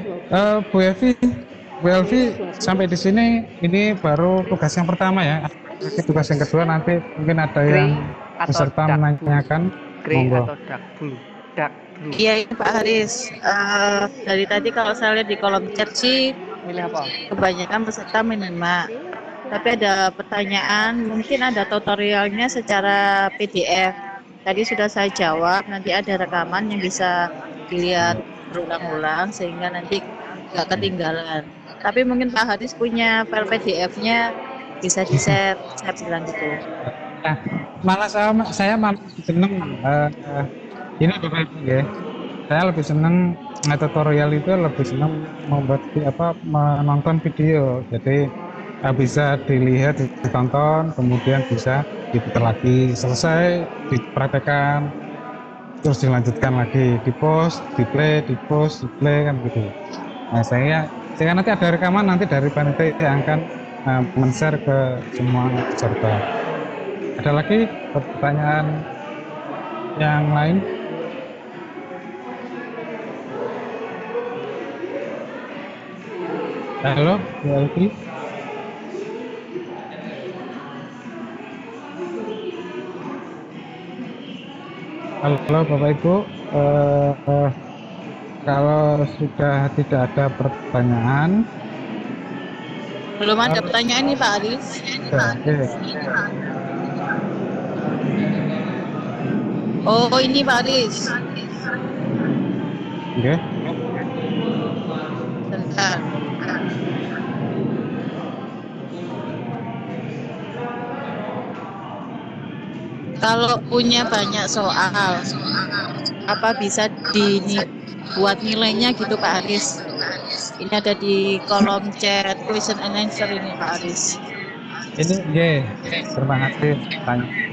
Bu Elvi, sampai di sini ini baru tugas yang pertama ya. Nanti tugas yang kedua nanti mungkin ada yang peserta menanyakan. Grey monggo. atau dark blue? Dark blue. Iya Pak Haris, dari tadi kalau saya lihat di kolom chat sih Milih apa? kebanyakan peserta menerima. Tapi ada pertanyaan, mungkin ada tutorialnya secara PDF. Tadi sudah saya jawab, nanti ada rekaman yang bisa dilihat berulang-ulang sehingga nanti nggak ketinggalan. Tapi mungkin Pak Haris punya file PDF-nya bisa di-share, saya bilang gitu. Nah, malah saya malah seneng ini Bapak Ibu ya. Saya lebih seneng tutorial itu lebih seneng membuat menonton video. Jadi bisa dilihat, ditonton, kemudian bisa diputar lagi, selesai dipraktekkan, terus dilanjutkan lagi, di post, di play kan gitu. Nah sehingga nanti ada rekaman nanti dari panitia yang akan men-share ke semua peserta. Ada lagi pertanyaan yang lain? Halo, Bu Elvi. Halo Bapak Ibu, kalau sudah tidak ada pertanyaan, Belum ada pertanyaan nih Pak Haris. oke. Oh ini Pak Haris, Oke. bentar. Kalau punya banyak soal, apa bisa dibuat nilainya gitu Pak Haris? Ini ada di kolom chat question and answer ini Pak Haris. Ini terima kasih pertanyaan.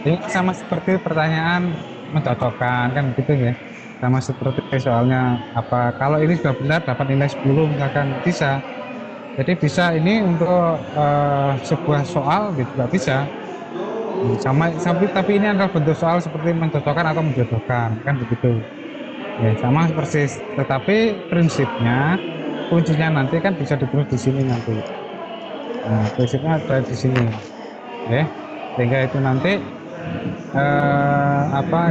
Ini sama seperti pertanyaan mencocokkan kan gitu ya. Sama seperti soalnya apa kalau ini sudah benar dapat nilai 10 misalkan bisa. Jadi bisa ini untuk sebuah soal gitu nggak bisa. Tapi ini adalah bentuk soal seperti mencocokkan atau menjodohkan kan begitu ya, sama persis, tetapi prinsipnya kuncinya nanti kan bisa ditulis di sini nanti. Nah prinsipnya ada di sini ya, sehingga itu nanti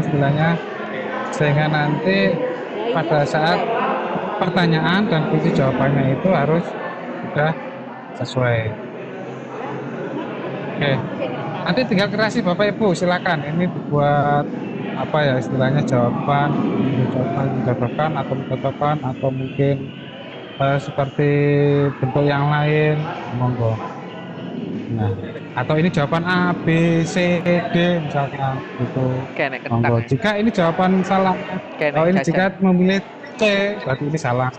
istilahnya, sehingga nanti pada saat pertanyaan dan kunci jawabannya itu harus sudah sesuai. Oke. Nanti tinggal kreasi Bapak Ibu, silakan. Ini dibuat istilahnya jawaban, menjawabkan atau mencocokkan atau mungkin seperti bentuk yang lain, monggo. Nah, atau ini jawaban A, B, C, D misalkan gitu. Monggo. Jika ini jawaban salah, jika memilih C, berarti ini salah.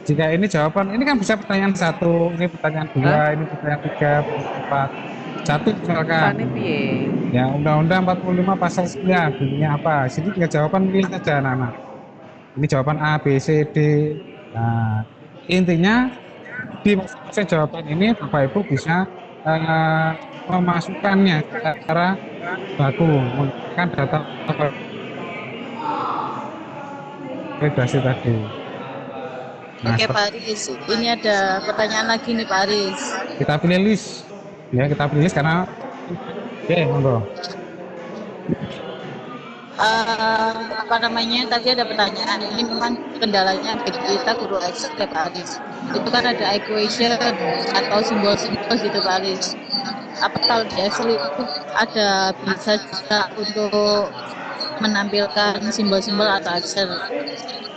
Jika ini jawaban, ini kan bisa pertanyaan 1, ini pertanyaan 2, ini pertanyaan 3, 4. 1 misalkan ya Undang-Undang 45 pasal 9 bunyinya apa, sini tinggal jawaban pilih saja anak-anak. Ini jawaban A, B, C, D. Nah intinya di masing-masing jawaban ini Bapak Ibu bisa memasukkannya secara baku menggunakan data validasi tadi. Nah, Oke Pak Aris, ini ada pertanyaan lagi nih Pak Aris. kita pilih list, ya kita pilih list karena oke, monggo. Apa namanya, tadi ada pertanyaan, ini memang kendalanya bagi kita guru Excel ya Pak Aris. Itu kan ada equation atau simbol-simbol gitu Pak Aris. Apa kalau di Excel itu ada bisa juga untuk menampilkan simbol-simbol atau Excel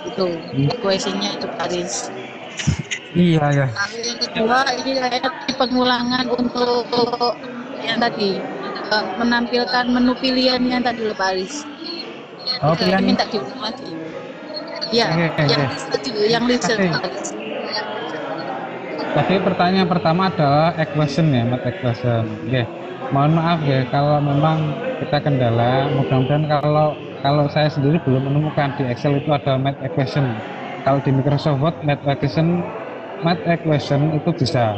itu equationnya itu Pak Aris. Iya ya. Lalu yang kedua ini kayak pengulangan untuk yang tadi menampilkan menu pilihannya tadi loh Pak Aris. Oh, Kita pilihan minta diulang lagi. Ya, Oke. yang list tadi loh, yang list Oke. Pak Aris. Tadi pertanyaan pertama adalah equation ya, math equation. Oke. Mohon maaf ya kalau memang kita kendala. Mudah-mudahan kalau saya sendiri belum menemukan di Excel itu ada math equation. Kalau di Microsoft Word math equation itu bisa.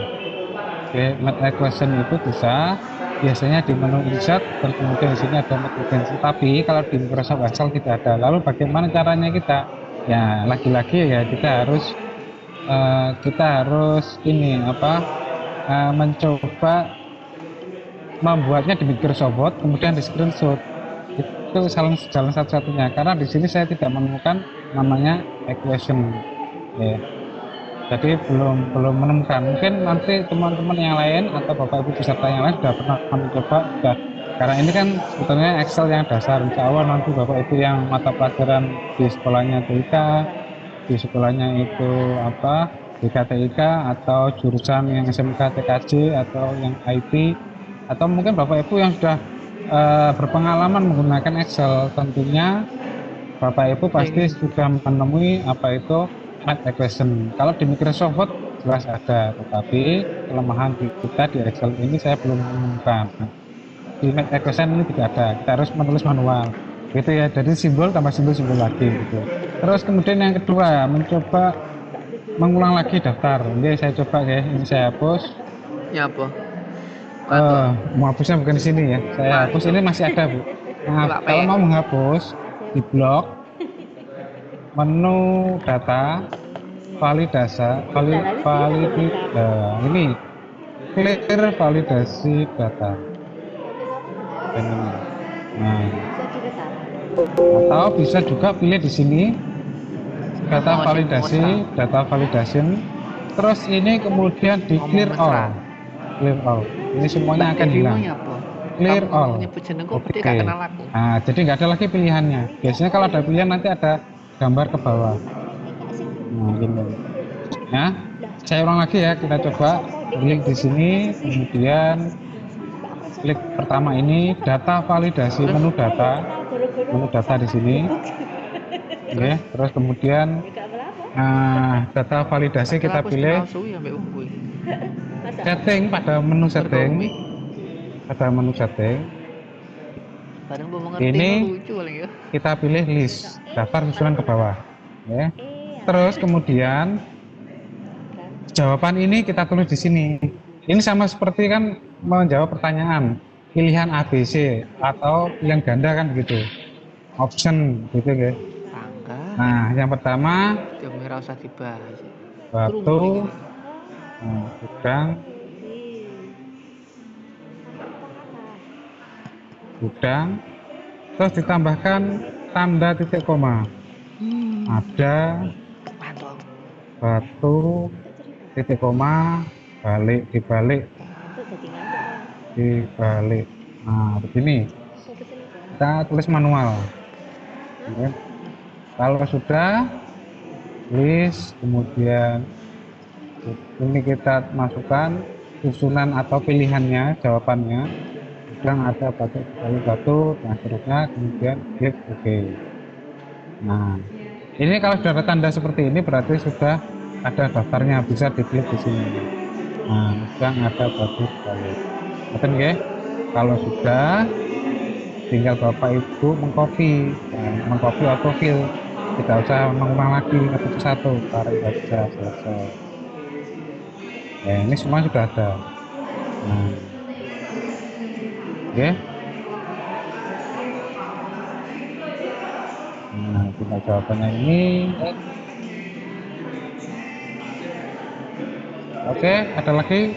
Oke, math equation itu bisa. Biasanya di menu insert dan kemudian di sini ada math equation. Tapi kalau di Microsoft Excel tidak ada. Lalu bagaimana caranya kita? Ya lagi-lagi ya kita harus ini mencoba membuatnya di Microsoft Word kemudian di screenshot. Itu jalan satu-satunya karena di sini saya tidak menemukan namanya equation ya. Jadi belum menemukan. Mungkin nanti teman-teman yang lain atau Bapak Ibu peserta yang lain sudah pernah mencoba sudah. Karena ini kan sebetulnya Excel yang dasar. Insya Allah nanti Bapak Ibu yang mata pelajaran di sekolahnya TIK, di sekolahnya itu TIK atau jurusan yang SMK TKJ atau yang IT, atau mungkin Bapak Ibu yang sudah berpengalaman menggunakan Excel, tentunya Bapak Ibu pasti sudah menemui apa itu math equation. Kalau di Microsoft Word jelas ada, tetapi kelemahan kita di Excel ini saya belum menemukan. Di math equation ini tidak ada, kita harus menulis manual gitu ya, jadi simbol tambah simbol lagi gitu. Terus kemudian yang kedua, mencoba mengulang lagi daftar. Ini saya coba ya, ini saya hapus. Ya apa? Mau hapusnya bukan di sini ya, saya hapus. Ini masih ada Bu. Nah, kalau mau menghapus di blok menu data ini clear validasi data. Dan ini. Nah, atau bisa juga pilih di sini data validation, terus ini kemudian di clear all. Ini semuanya akan hilang. Clear all. Oke. Nah, jadi nggak ada lagi pilihannya. Biasanya kalau ada pilihan nanti ada gambar ke bawah. Nah, gini. Ya, saya ulang lagi ya. Kita coba klik di sini, kemudian klik pertama ini data validasi, menu data di sini. Oke, terus kemudian data validasi kita pilih setting pada menu setting. Ini kita pilih list, daftar susunan ke bawah. Ya. Terus kemudian jawaban ini kita tulis di sini. Ini sama seperti kan menjawab pertanyaan pilihan ABC atau yang ganda kan begitu, option gitu ya. Nah, yang pertama batu, gudang, terus ditambahkan tanda titik koma. Ada batu, titik koma, dibalik. Nah, begini. Kita tulis manual. Oke. Kalau sudah list, kemudian ini kita masukkan susunan atau pilihannya, jawabannya. Sedang ada batu dan seterusnya, kemudian klik OK. Nah, ini kalau sudah ada tanda seperti ini berarti sudah ada daftarnya, bisa diklik di sini. Nah, sedang ada batu balik. Betul ya? Kalau sudah, tinggal Bapak Ibu mengcopy autofill. Tidak usah mengulang lagi satu-satu, karena bisa selesai. Ya, ini semua sudah ada. Nah, oke. Nah, kita jawabannya ini. Oke, ada lagi?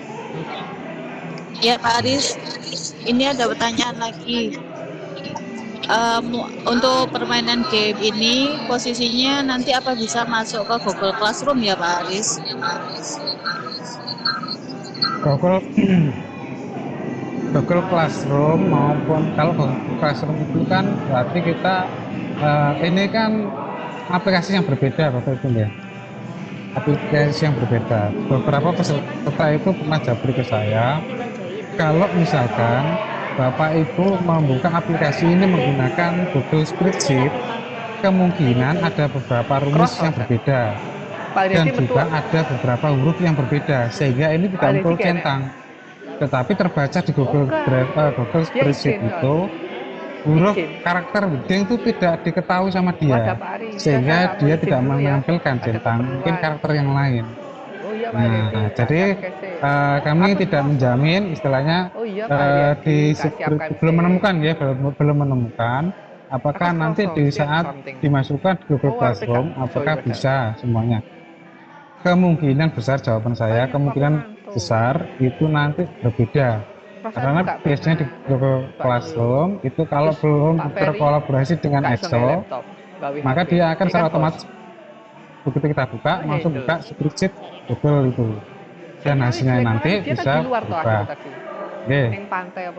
Ya Pak Aris, ini ada pertanyaan lagi. Untuk permainan game ini posisinya nanti apa bisa masuk ke Google Classroom ya Pak Aris? Google Google Classroom maupun kalau Google Classroom itu kan berarti kita ini kan aplikasi yang berbeda Bapak Ibu ya. Aplikasi yang berbeda. Beberapa peserta itu pernah japri ke saya, kalau misalkan Bapak Ibu membuka aplikasi ini menggunakan Google Spreadsheet, kemungkinan ada beberapa rumus yang berbeda dan juga ada beberapa huruf yang berbeda, sehingga ini tidak muncul centang. Tetapi terbaca di Google Drive, Google Spreadsheet itu huruf karakter heading itu tidak diketahui sama dia, sehingga dia tidak menampilkan centang, mungkin karakter yang lain. Nah, jadi kami tidak menjamin istilahnya belum menemukan ya, belum menemukan apakah nanti di saat dimasukkan di Google Classroom apakah bisa semuanya. Kemungkinan besar jawaban saya, kemungkinan besar itu nanti berbeda. Karena biasanya di Google Classroom itu kalau belum berkolaborasi dengan Excel, maka dia akan secara otomatis begitu kita buka langsung buka spreadsheet Google itu, dan hasilnya nanti bisa berubah. Oke.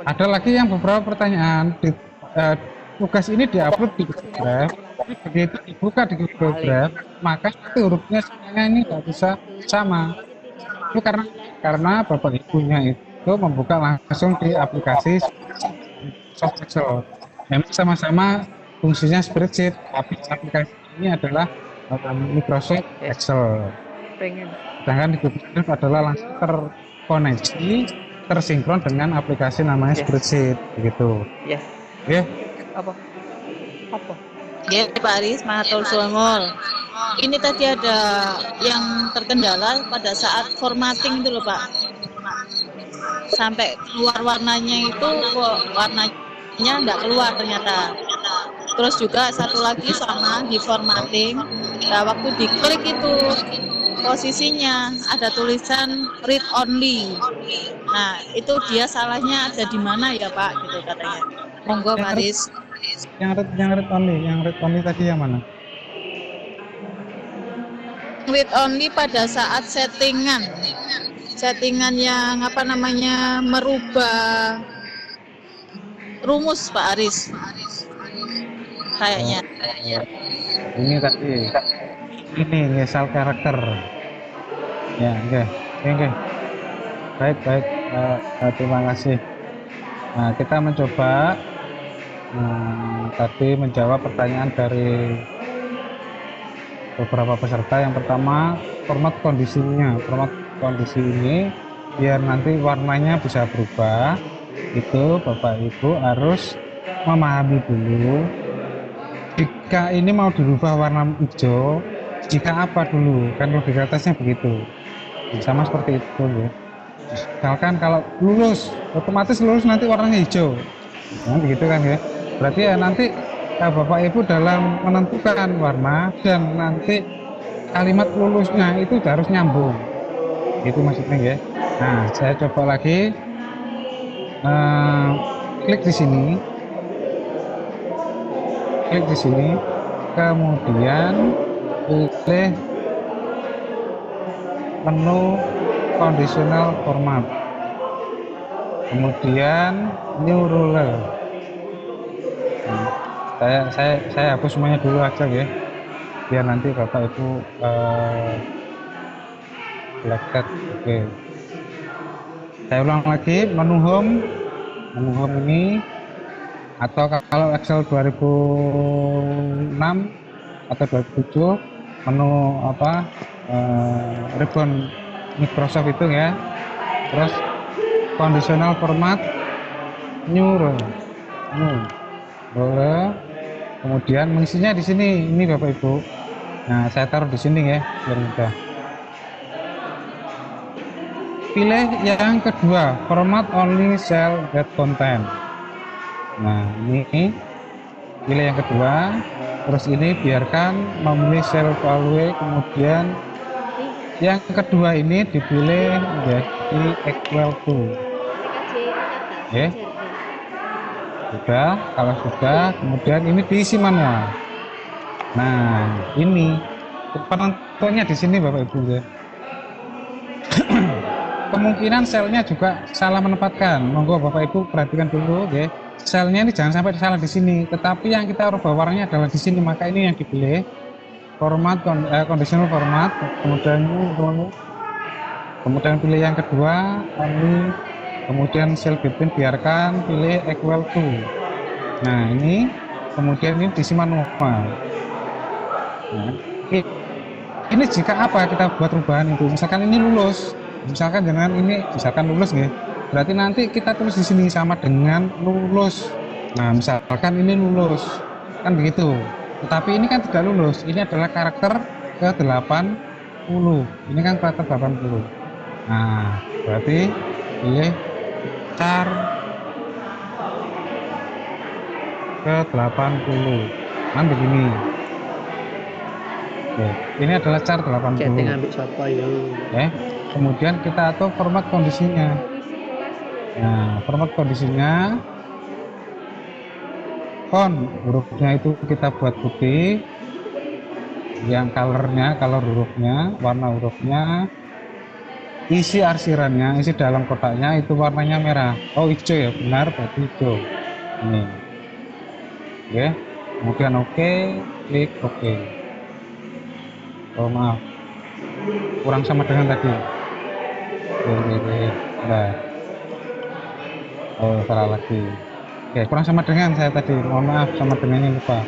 Ada lagi yang beberapa pertanyaan tugas ini diupload di Google Drive, begitu dibuka di Google Drive maka hurufnya semuanya ini nggak bisa sama. Itu karena Bapak Ibunya itu membuka langsung di aplikasi Microsoft Excel. Memang sama-sama fungsinya spreadsheet, tapi aplikasi ini adalah Microsoft Excel. Sedangkan di Google Drive adalah langsung terkoneksi, tersinkron dengan aplikasi namanya spreadsheet, begitu. Yes. Ya. Apa? Ya Pak Aris, matur suwun. Ini tadi ada yang terkendala pada saat formatting itu loh Pak. Sampai keluar warnanya itu kok warnanya enggak keluar ternyata. Terus juga satu lagi sama di formatting, nah waktu diklik itu posisinya ada tulisan read only. Nah itu dia salahnya ada di mana ya Pak gitu katanya. Monggo Pak Aris. Yang read only tadi yang mana? Read only pada saat settingan yang apa namanya merubah rumus Pak Aris. Kayaknya. Ini tadi ini ngesal karakter. Ya, oke. Baik. Terima kasih. Nah, kita mencoba tadi menjawab pertanyaan dari beberapa peserta. Yang pertama, format kondisi ini biar nanti warnanya bisa berubah. Itu Bapak Ibu harus memahami dulu, jika ini mau dirubah warna hijau, jika apa dulu, kan logika tesnya begitu. Sama seperti itu ya. Misalkan kalau lulus, otomatis lulus nanti warnanya hijau, nah, begitu kan ya. Berarti ya nanti Bapak Ibu dalam menentukan warna dan nanti kalimat lulusnya itu harus nyambung, itu maksudnya ya. Nah, saya coba lagi, klik di sini, kemudian pilih menu conditional format, kemudian new ruler. Saya hapus semuanya dulu aja ya, biar nanti Bapak Ibu black. Oke. Saya ulang lagi, menu home ini, atau kalau Excel 2006 atau 2007 menu ribbon Microsoft itu ya. Terus conditional format new roller, kemudian mengisinya di sini, ini Bapak Ibu. Nah, saya taruh di sini ya biar mudah. pilih yang kedua, format only cell that content. Nah, ini pilih yang kedua, terus ini biarkan memilih sel value, kemudian yang kedua ini dipilih menjadi equal to. Oke, sudah. Kalau sudah, kemudian ini diisi manual. Nah, ini penentuannya di sini Bapak Ibu ya. Kemungkinan selnya juga salah menempatkan. Monggo Bapak Ibu perhatikan dulu ya. Selnya ini jangan sampai salah di sini. Tetapi yang kita rubah warnanya adalah di sini. Maka ini yang dipilih. Format conditional format. Kemudian pilih yang kedua. Kemudian cell between biarkan pilih equal to. Nah ini. Kemudian ini diisi manual. Nah, ini jika apa kita buat perubahan itu. Misalkan ini lulus. Misalkan dengan ini misalkan lulus nih, berarti nanti kita tulis di sini sama dengan lulus. Nah misalkan ini lulus kan begitu, tetapi ini kan tidak lulus, ini adalah karakter ke 80, ini kan karakter 80. Nah berarti pilih char ke 80 kan begini. Oke, ini adalah char 80. Chatting ambil siapa ya? Kemudian kita atur format kondisinya. Nah, format kondisinya hurufnya itu kita buat putih, yang colornya, color hurufnya, warna hurufnya, isi arsirannya, isi dalam kotaknya itu warnanya merah. Oh hijau ya, benar berarti hijau. Ini, oke. Kemudian oke, klik oke. Oh maaf, kurang sama dengan tadi. Nah. Oh salah lagi. Oke, kurang sama dengan saya tadi. Mohon maaf, sama dengannya lupa.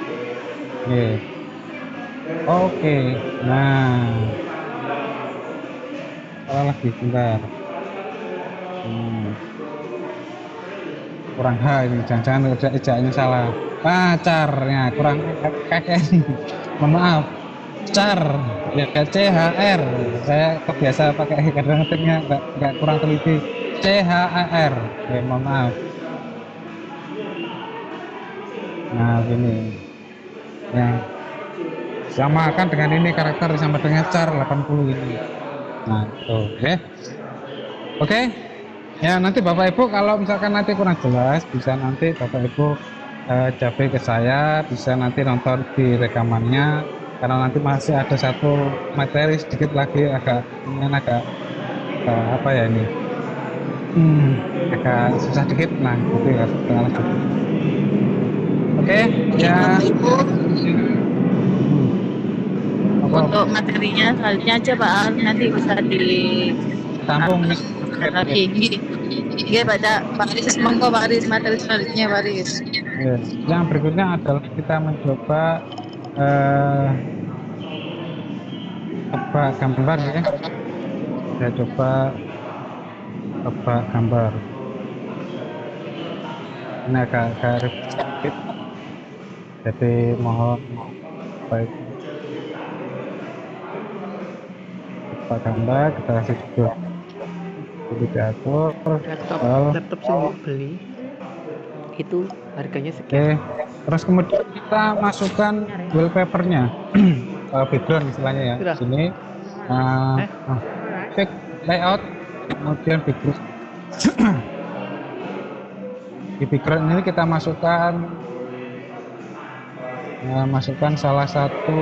Oke. Nah. Salah lagi, bentar. Kurang H ini, jangan-jangan ejaannya salah. Carnya kurang kakek ini. Mohon maaf. Car ya CHR, saya kebiasa pakai kadang-kadangnya nggak kurang teliti. CHAR, mohon maaf. Nah gini ya, samakan dengan ini karakter sama dengan char 80 ini. Nah itu oke. Ya nanti Bapak Ibu kalau misalkan nanti kurang jelas bisa nanti Bapak Ibu japri ke saya, bisa nanti nonton di rekamannya. Karena nanti masih ada satu materi sedikit lagi agak apa ya ini agak susah dikit, nah gitu ya lanjut. Oke ya Untuk materinya selanjutnya aja Pak Al, nanti bisa tampung lagi. Iya baca Pak Aris, monggo Pak Aris, materi selanjutnya Pak Aris. Yang berikutnya adalah kita mencoba tebak gambar ya. Saya coba tebak gambar. Ini agak sedikit. Jadi mohon baik tebak gambar kita kasih judul. Jadi diatur. Laptop sih mau beli. Itu harganya sekian. Terus kemudian kita masukkan wallpapernya. Background istilahnya ya. Di sini layout, kemudian background. Di background ini kita masukkan salah satu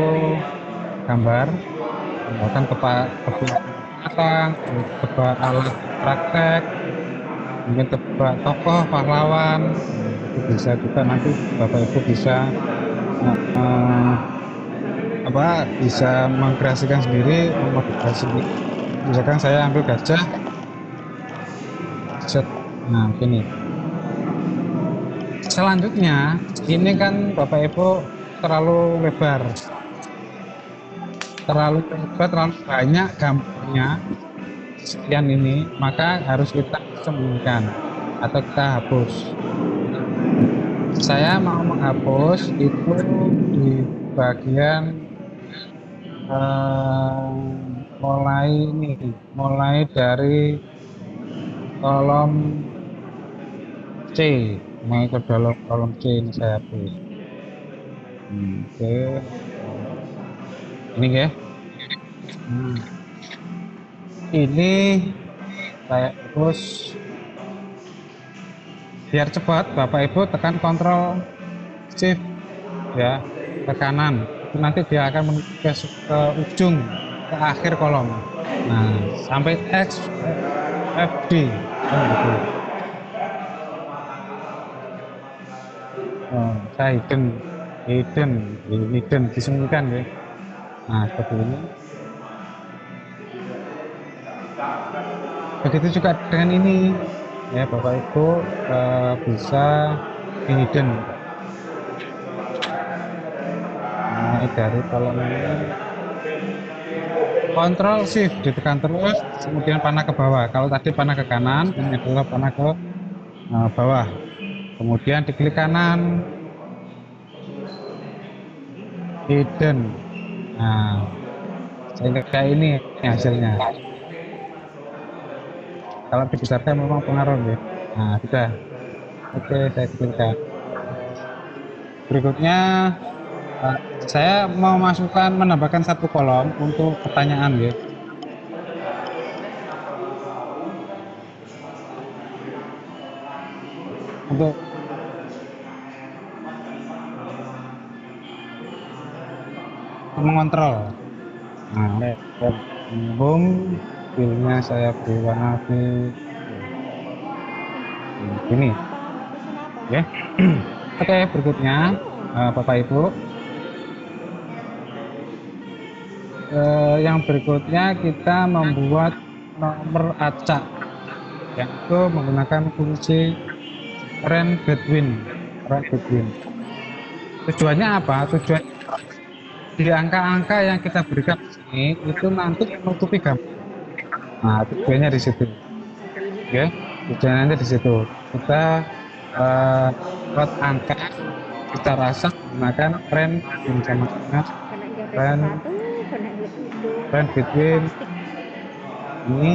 gambar, misalkan tebak binatang, tebak alat praktek, mungkin tebak tokoh pahlawan. Itu bisa juga nanti Bapak Ibu bisa bisa mengkreasikan sendiri, memodifikasi. Misalkan saya ambil gajah, nah begini. Selanjutnya ini kan Bapak Ibu terlalu lebar, terlalu banyak gambarnya sekian ini, maka harus kita sembunyikan atau kita hapus. Saya mau menghapus itu di bagian mulai dari kolom C, mau ke dalam kolom C ini saya hapus. Oke, ini ya. Ini saya hapus. Biar cepat, Bapak Ibu tekan Ctrl Shift ya ke kanan. Nanti dia akan menuju ke ujung, ke akhir kolom. Nah, sampai X, FD. Gitu. Saya hidden disembunyikan ya. Nah, seperti ini. Begitu juga dengan ini ya, Bapak Ibu bisa di hidden. Nah, dari kolom ini Ctrl Shift ditekan terus, kemudian panah ke bawah. Kalau tadi panah ke kanan, ini adalah panah ke bawah. Kemudian diklik kanan, hidden. Nah, sehingga kayak ini hasilnya. Kalau dibesarkan memang pengaruh ya. Nah, sudah. Oke, saya klikkan. Berikutnya saya mau menambahkan satu kolom untuk pertanyaan ya. Untuk mengontrol. Nah, boom, filenya saya beri warna ini. Ya. Oke, berikutnya Bapak Ibu. Yang berikutnya kita membuat nomor acak, yaitu menggunakan fungsi range between. Tujuannya apa? Tujuan di angka-angka yang kita berikan di sini itu nanti menutupi gambar. Nah, tujuannya di situ. Oke, tujuannya di situ. Kita buat angka kita rasa menggunakan range between ini.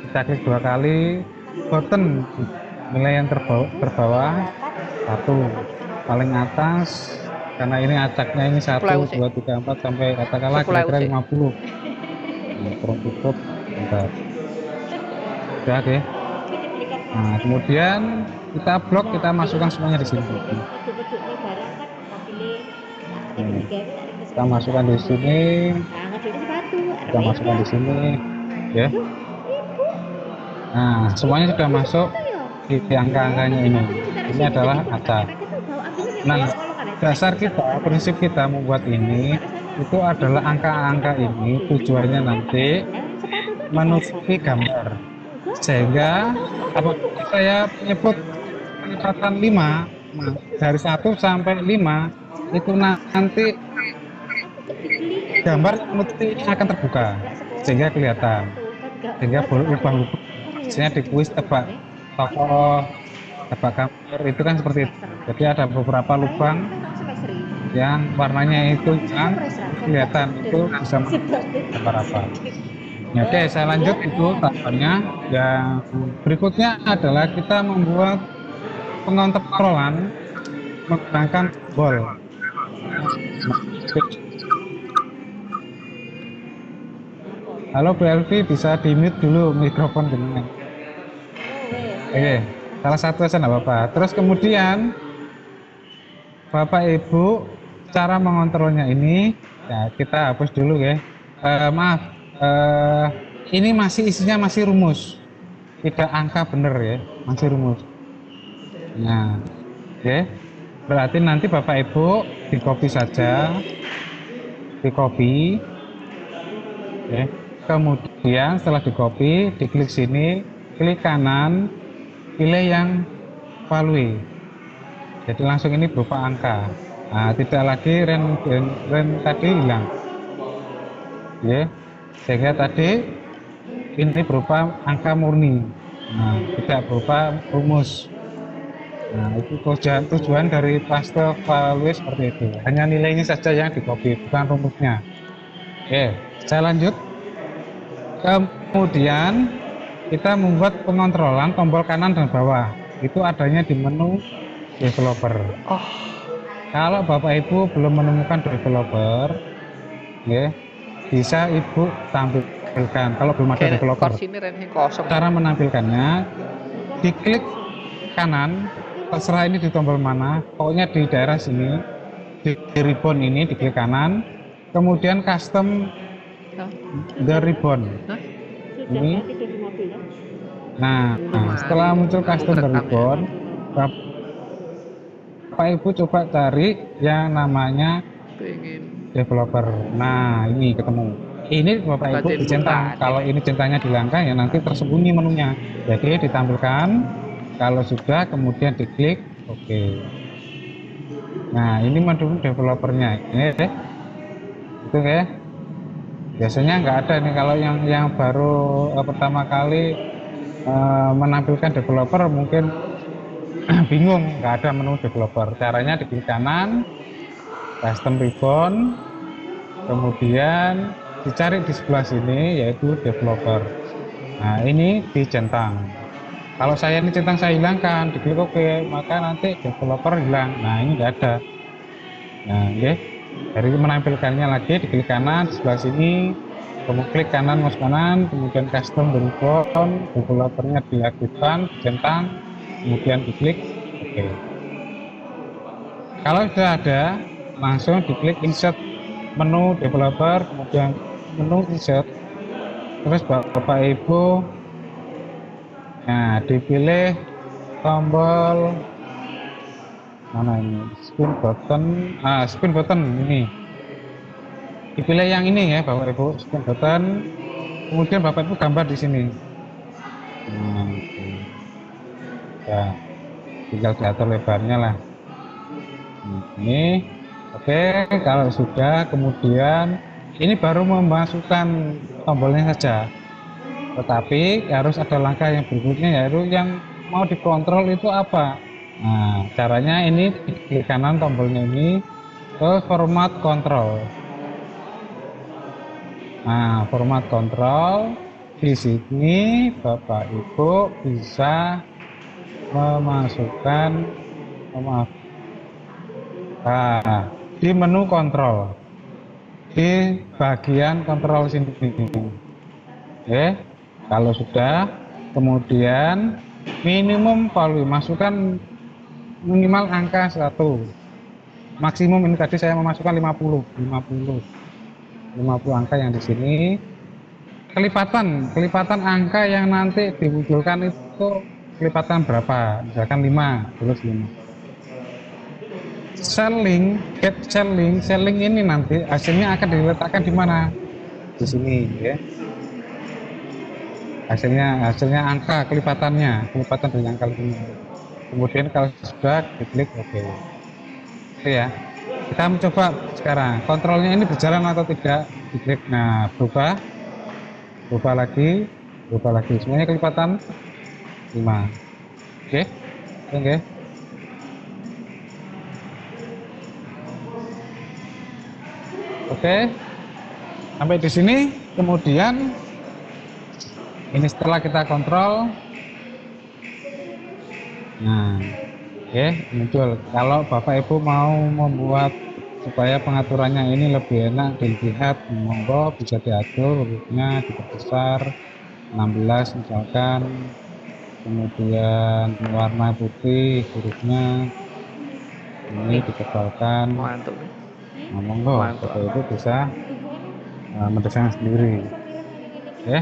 Kita klik 2 kali button, nilai yang terbawah 1, paling atas karena ini acaknya ini 1, 2, 3, 4 sampai katakanlah kira-kira 50. Kurang cukup, bentar. Udah deh. Nah, kemudian kita blok, kita masukkan semuanya di sini. Kita masukkan di sini. Kita masukkan di sini, ya. Nah, semuanya sudah masuk di angka-angkanya ini. Ini adalah acak. Nah, dasar kita, prinsip kita membuat ini itu adalah angka-angka ini tujuannya nanti menutupi gambar, sehingga apabila saya menyebut penempatan 5 dari 1 sampai 5 itu nanti gambar menutupi akan terbuka sehingga kelihatan, sehingga lubang-lubang misalnya di kuis tebak tokoh, tebak gambar itu kan seperti itu. Jadi ada beberapa lubang yang warnanya itu yang kelihatan, itu bisa gambar apa. Ya, oke, saya lanjut itu tahapannya. Yang berikutnya adalah kita membuat pengontrolan menggunakan tombol. Halo Bu Elvi, bisa di mute dulu mikrofon dengan. Oke, salah satu saja nggak apa-apa. Terus kemudian Bapak Ibu, cara mengontrolnya ini ya kita hapus dulu ya. Maaf, ini masih isinya masih rumus, tidak angka bener ya, masih rumus. Nah, oke, berarti nanti Bapak Ibu di copy saja, di copy, ya. Kemudian setelah di copy, diklik sini, klik kanan, pilih yang value. Jadi langsung ini berupa angka. Nah, tidak lagi range tadi hilang. Ya. Sehingga tadi ini berupa angka murni. Nah, tidak berupa rumus. Nah, itu tujuan dari paste value seperti itu. Hanya nilainya saja yang di copy, bukan rumusnya. Oke, saya lanjut. Kemudian kita membuat pengontrolan tombol kanan dan bawah. Itu adanya di menu developer. Oh, Kalau Bapak Ibu belum menemukan developer, ya, bisa Ibu tampilkan. Kalau belum ada developer, kursi ini remnya kosong. cara menampilkannya, diklik kanan, terserah ini di tombol mana, pokoknya di daerah sini, di ribbon ini diklik kanan, kemudian custom Hah? the ribbon. Hah? Ini. Nah, setelah muncul custom the ribbon, Bapak Ibu coba cari yang namanya Pengen. developer. Nah, ini ketemu. Ini Bapak Ibu dicentang. Kalau ini centangnya dihilangkan ya nanti tersembunyi menunya. Jadi ditampilkan. Kalau sudah kemudian diklik oke. Nah, ini menu developernya. Ini deh. Itu ya. Biasanya nggak ada nih kalau yang baru pertama kali menampilkan developer mungkin bingung, nggak ada menu developer. Caranya di klik kanan, custom ribbon, kemudian dicari di sebelah sini yaitu developer. Nah, ini dicentang. Kalau saya ini centang saya hilangkan, diklik oke, maka nanti developer hilang. Nah, ini nggak ada. Nah, oke. Dari menampilkannya lagi diklik kanan di sebelah sini, kemudian klik kanan mouse kanan, kemudian custom ribbon, developernya diaktifkan, dicentang. Kemudian diklik oke. Kalau sudah ada, langsung diklik insert menu developer, kemudian menu insert, terus Bapak Ibu dipilih tombol mana ini, spin button ini, dipilih yang ini ya Bapak Ibu, spin button, kemudian Bapak Ibu gambar di sini. Ya, tinggal diatur lebarnya lah. Ini oke. Kalau sudah, kemudian ini baru memasukkan tombolnya saja, tetapi harus ada langkah yang berikutnya, yaitu yang mau dikontrol itu apa. Nah, caranya ini di kanan tombolnya ini ke format control. Nah, format control di sini Bapak Ibu bisa memasukkan di menu kontrol di bagian kontrol sini. Oke, kalau sudah, kemudian minimum volume, masukkan minimal angka 1, maksimum ini tadi saya memasukkan 50 angka yang di sini. Kelipatan angka yang nanti dimunculkan itu kelipatan berapa, misalkan 5, terus 5. Get selling ini nanti hasilnya akan diletakkan di mana? Di sini ya. Hasilnya angka kelipatan dari angka 5. Kemudian kalau sudah diklik oke. Oke ya. Kita mencoba sekarang kontrolnya ini berjalan atau tidak, diklik. Nah, berubah lagi, semuanya kelipatan 5. Oke. Oke. Sampai di sini, kemudian ini setelah kita kontrol. Nah, muncul. Kalau Bapak Ibu mau membuat supaya pengaturannya ini lebih enak dilihat, monggo bisa diatur hurufnya diperbesar 16 misalkan, kemudian warna putih hurufnya ini ditebalkan. Mantap. Nah, monggo Bapak Ibu bisa mendesain sendiri. Ya.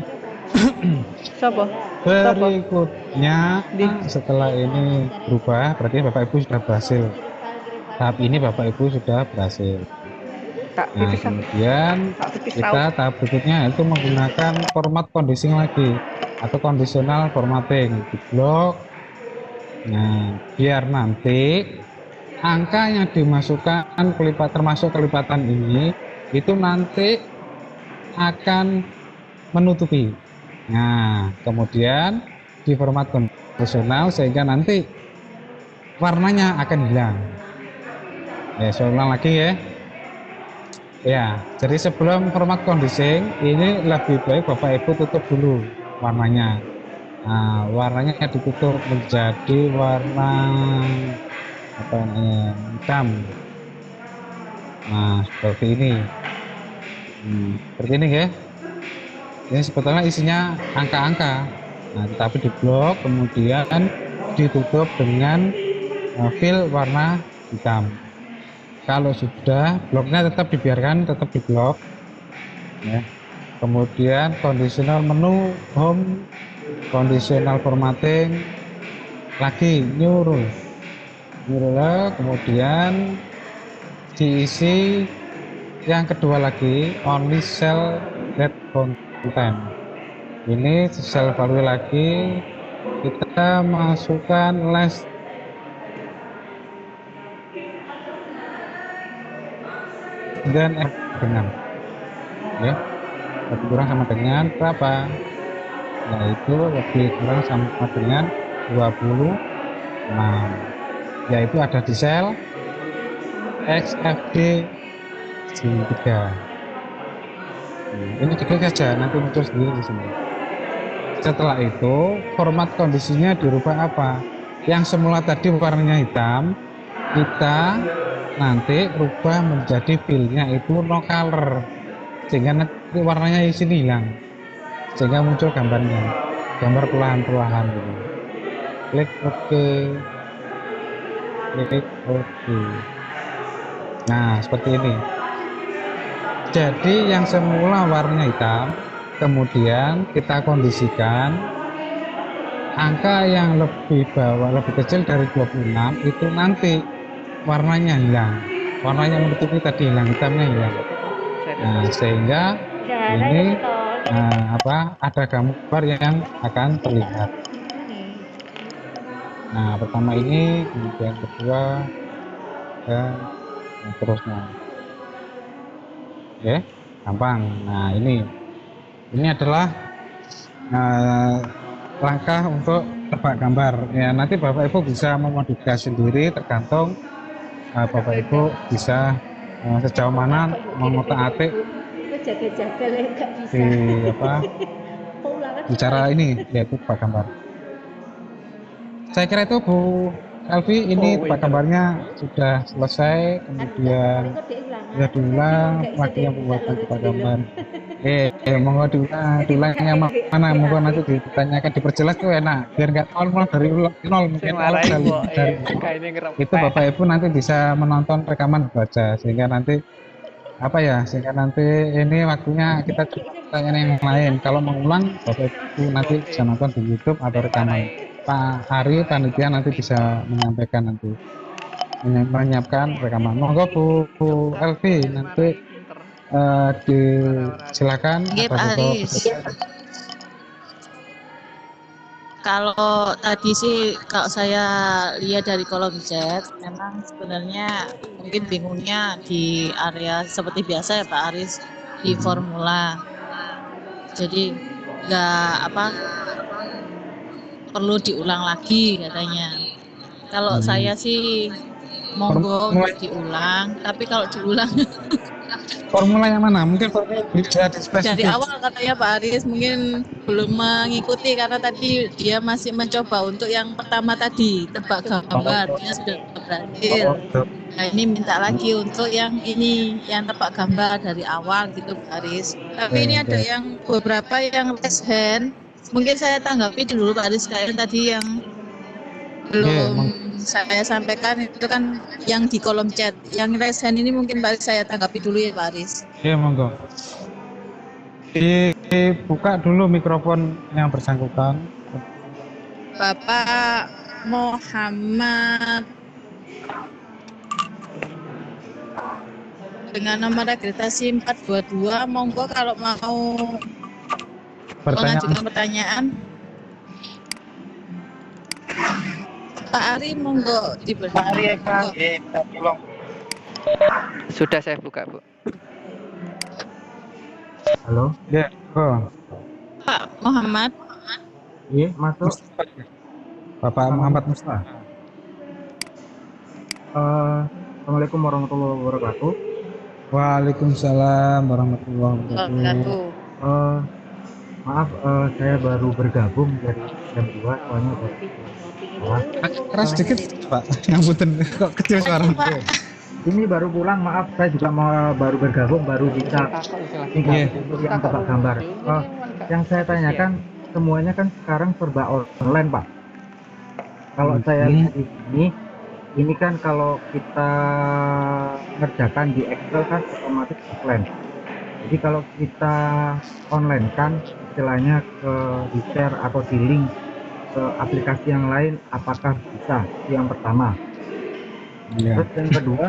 Siapa? Berikutnya setelah ini berubah, berarti Bapak Ibu sudah berhasil. Tahap ini Bapak Ibu sudah berhasil. Nah, kemudian kita tahap berikutnya itu menggunakan format conditioning lagi atau conditional formatting di blok. Nah, biar nanti angka yang dimasukkan termasuk kelipatan ini itu nanti akan menutupi. Nah, kemudian di format conditional sehingga nanti warnanya akan hilang. Ya, saya ulang lagi ya. Ya, jadi sebelum format conditioning ini lebih baik Bapak Ibu tutup dulu warnanya. Nah, warnanya ditutup menjadi warna apa namanya hitam. Nah, seperti ini. Seperti ini ya. Ini sebetulnya isinya angka-angka. Nah, tetapi diblok kemudian ditutup dengan fill warna hitam. Kalau sudah, bloknya tetap dibiarkan tetap diblok. Ya. Kemudian conditional menu, home, conditional formatting, lagi new rule. Kemudian diisi yang kedua lagi only cell that content. Ini cell value lagi kita masukkan less dan dengan ya lebih kurang sama dengan berapa, yaitu lebih kurang sama dengan 26, yaitu ada di sel XFD 3. Ini diklik saja nanti muncul sendiri di sini. Setelah itu format kondisinya dirubah apa, yang semula tadi warnanya hitam kita nanti rubah menjadi fillnya itu no color, sehingga nanti warnanya di sini hilang, sehingga muncul gambarnya, gambar perlahan-perlahan gitu. Klik OK, klik OK. Nah, seperti ini. Jadi yang semula warnanya hitam, kemudian kita kondisikan angka yang lebih bawah, lebih kecil dari 26 itu nanti warnanya hilang, warnanya menutupi tadi hilang, hitamnya hilang. Nah, sehingga ini ada gambar yang akan terlihat. Nah, pertama ini, kemudian kedua, dan seterusnya. Oke, gampang. Nah, ini adalah langkah untuk tebak gambar. Ya, nanti Bapak Ibu bisa memodifikasi sendiri tergantung Bapak Ibu bisa sejauh mana mengotak-atik di bicara ini, yaitu tebak gambar. Saya kira itu Bu Elvi, ini tebak gambarnya sudah selesai, kemudian sudah diulang waktunya pembuatan tebak gambar. Monggo diulang yang mana, monggo nanti ditanyakan, diperjelas tuh enak, biar nggak mulai dari nol, mungkin dari itu Bapak Ibu nanti bisa menonton rekaman baca, sehingga nanti sehingga nanti ini waktunya kita tanya yang lain. Kalau mengulang Bapak Ibu nanti bisa nonton di YouTube atau rekaman. Pak Ari panitia nanti bisa menyampaikan, nanti menyiapkan rekaman. Monggo Bu Elvi nanti silakan. Kalau tadi sih, kalau saya lihat dari kolom chat, memang sebenarnya mungkin bingungnya di area seperti biasa ya Pak Aris, di formula. Jadi nggak perlu diulang lagi katanya. Kalau saya sih monggo untuk diulang, tapi kalau diulang formula yang mana? Mungkin formula bisa dari awal katanya Pak Aris, mungkin belum mengikuti karena tadi dia masih mencoba untuk yang pertama tadi, tebak gambar, dia sudah berhasil. Nah, ini minta lagi untuk yang ini, yang tebak gambar dari awal gitu Pak Aris. Tapi ini ada yang beberapa yang raise hand. Mungkin saya tanggapi dulu Pak Aris, kayak tadi yang belum saya sampaikan itu kan yang di kolom chat. Yang raise hand ini mungkin Pak Aris saya tanggapi dulu ya Pak Aris. Iya, monggo. Dibuka dulu mikrofon yang bersangkutan. Bapak Muhammad dengan nomor akreditasi 422, monggo kalau mau mengajukan pertanyaan. Pak Ari monggo diberi. Pak Ari tolong. Sudah saya buka, Bu. Halo. Ya, Pak Muhammad. Iya, masuk. Bapak Muhammad Mustafa. Assalamualaikum warahmatullahi wabarakatuh. Waalaikumsalam warahmatullahi wabarakatuh. Maaf, saya baru bergabung dari jam 2, soalnya baru sekolah. Keras sedikit Pak, ngapunten kok kecil suara. Oke. Ini baru pulang, maaf, saya juga baru bergabung, baru bisa Iya. untuk yang tebak gambar. Yang saya tanyakan, semuanya kan sekarang serba online, Pak. Kalau saya lihat di sini, ini kan kalau kita ngerjakan di Excel kan otomatis offline. Jadi kalau kita online kan istilahnya di share atau di link ke aplikasi yang lain, apakah bisa? Itu yang pertama. Iya. Terus yang kedua,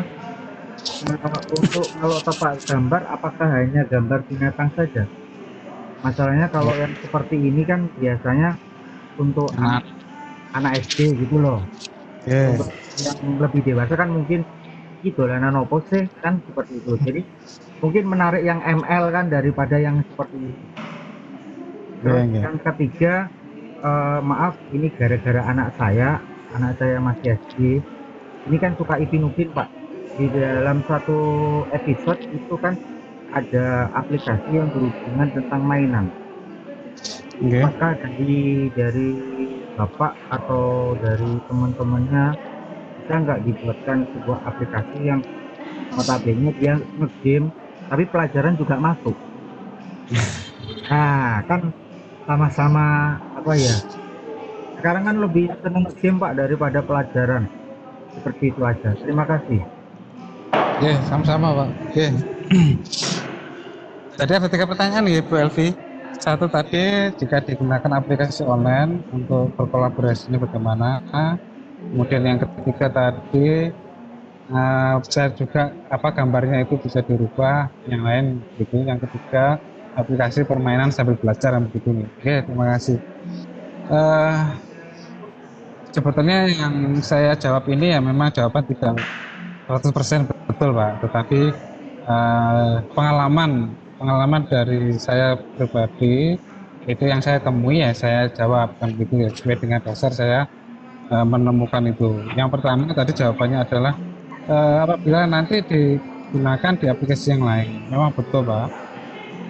untuk kalau tebak gambar, apakah hanya gambar binatang saja? Masalahnya kalau yang seperti ini kan biasanya untuk anak SD gitu loh. Oke. Untuk yang lebih dewasa kan mungkin dolanan opo sih kan seperti itu. Jadi mungkin menarik yang ML kan daripada yang seperti ini. Terus yang ketiga, maaf ini gara-gara anak saya masih SD. Ini kan suka Ipin Upin, Pak. Di dalam satu episode itu kan ada aplikasi yang berhubungan tentang mainan. Maka dari bapak atau dari teman-temannya bisa nggak dibuatkan sebuah aplikasi yang notabene dia nge-game tapi pelajaran juga masuk. Nah kan sama-sama apa ya, sekarang kan lebih seneng game Pak daripada pelajaran. Seperti itu aja, terima kasih. Oke, sama-sama Pak. Oke. Tadi ada 3 pertanyaan ya Bu Elvi. Satu tadi, jika digunakan aplikasi online untuk berkolaborasi ini bagaimana? Kemudian yang ketiga tadi, bisa juga apa gambarnya itu bisa dirubah, yang lain gitu. Yang ketiga, aplikasi permainan sambil belajar yang begitu nih. Oke, terima kasih. Sebetulnya yang saya jawab ini ya memang jawaban tidak 100% betul Pak, tetapi pengalaman dari saya pribadi itu yang saya temui ya saya jawab kan gitu ya, sesuai dengan dasar saya menemukan itu. Yang pertama tadi jawabannya adalah apabila nanti digunakan di aplikasi yang lain, memang betul Pak.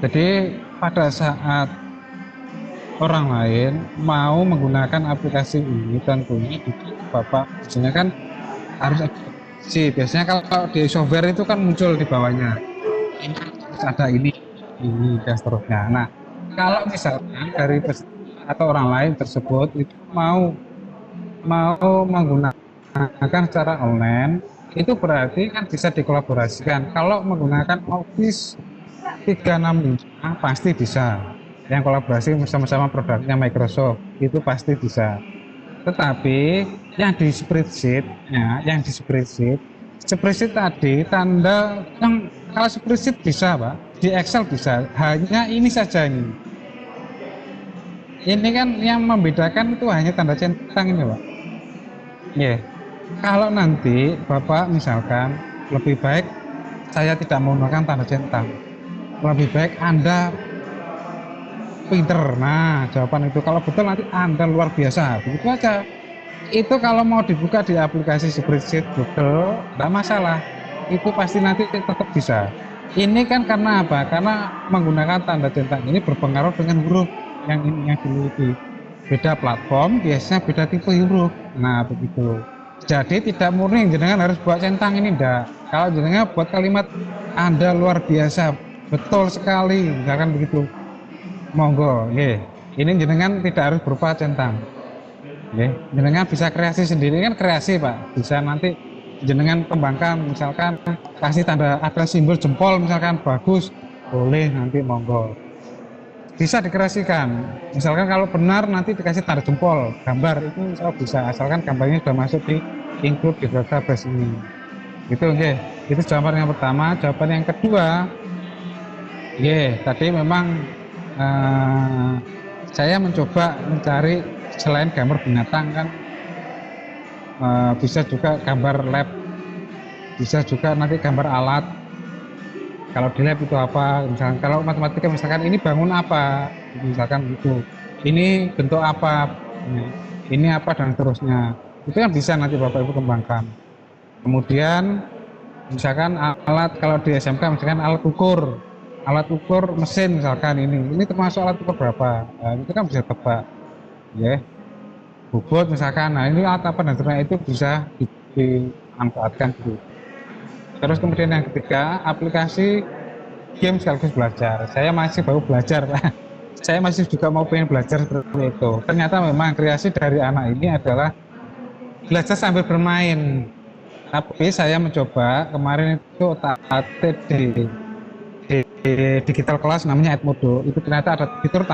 Jadi pada saat orang lain mau menggunakan aplikasi ini tentunya Bapak biasanya kan harus biasanya kalau di software itu kan muncul di bawahnya ada ini dan seterusnya. Nah kalau misalkan dari atau orang lain tersebut itu mau menggunakan secara online, itu berarti kan bisa dikolaborasikan. Kalau menggunakan Office 365 pasti bisa, yang kolaborasi sama-sama produknya Microsoft itu pasti bisa. Tetapi yang di spreadsheet tadi tanda yang kalau spreadsheet bisa Pak, di Excel bisa, hanya ini saja ini. Ini kan yang membedakan itu hanya tanda centang ini Pak. Yeah. Kalau nanti Bapak misalkan lebih baik saya tidak menggunakan tanda centang, lebih baik Anda pinter. Nah jawaban itu kalau betul nanti Anda luar biasa, begitu aja. Itu kalau mau dibuka di aplikasi spreadsheet Google tidak masalah, itu pasti nanti tetap bisa. Ini kan karena apa? Karena menggunakan tanda centang ini berpengaruh dengan huruf yang ini yang dimiliki. Beda platform biasanya beda tipe huruf. Nah begitu. Jadi tidak murni jenengan harus buat centang ini enggak. Kalau jenengan buat kalimat Anda luar biasa, betul sekali, misalkan begitu. Monggo, nggih. Ini jenengan tidak harus berupa centang. Nggih, jenengan bisa kreasi sendiri kan kreasi, Pak. Bisa nanti jenengan kembangkan misalkan kasih tanda ada simbol jempol misalkan bagus, boleh nanti monggo. Bisa dikreasikan. Misalkan kalau benar nanti dikasih tanda jempol, gambar itu bisa asalkan gambarnya sudah masuk di include di database ini. Itu nggih. Itu jawaban yang pertama. Jawaban yang kedua, nggih, tadi memang saya mencoba mencari selain gambar binatang kan bisa juga gambar lab, bisa juga nanti gambar alat. Kalau di lab itu apa, misalkan kalau matematika misalkan ini bangun apa, misalkan itu, ini bentuk apa, ini apa dan seterusnya. Itu kan bisa nanti Bapak Ibu kembangkan. Kemudian misalkan alat kalau di SMK misalkan alat ukur alat ukur mesin misalkan ini termasuk alat ukur berapa, nah, itu kan bisa tebak, ya. Bobot misalkan, nah ini alat apa dan sebagainya itu bisa dimanfaatkan gitu. Terus kemudian yang ketiga, aplikasi game sekaligus belajar. Saya masih baru belajar, Pak. Saya masih juga mau pengen belajar seperti itu. Ternyata memang kreasi dari anak ini adalah belajar sambil bermain. Tapi saya mencoba kemarin itu di digital kelas namanya Edmodo. Itu ternyata ada fitur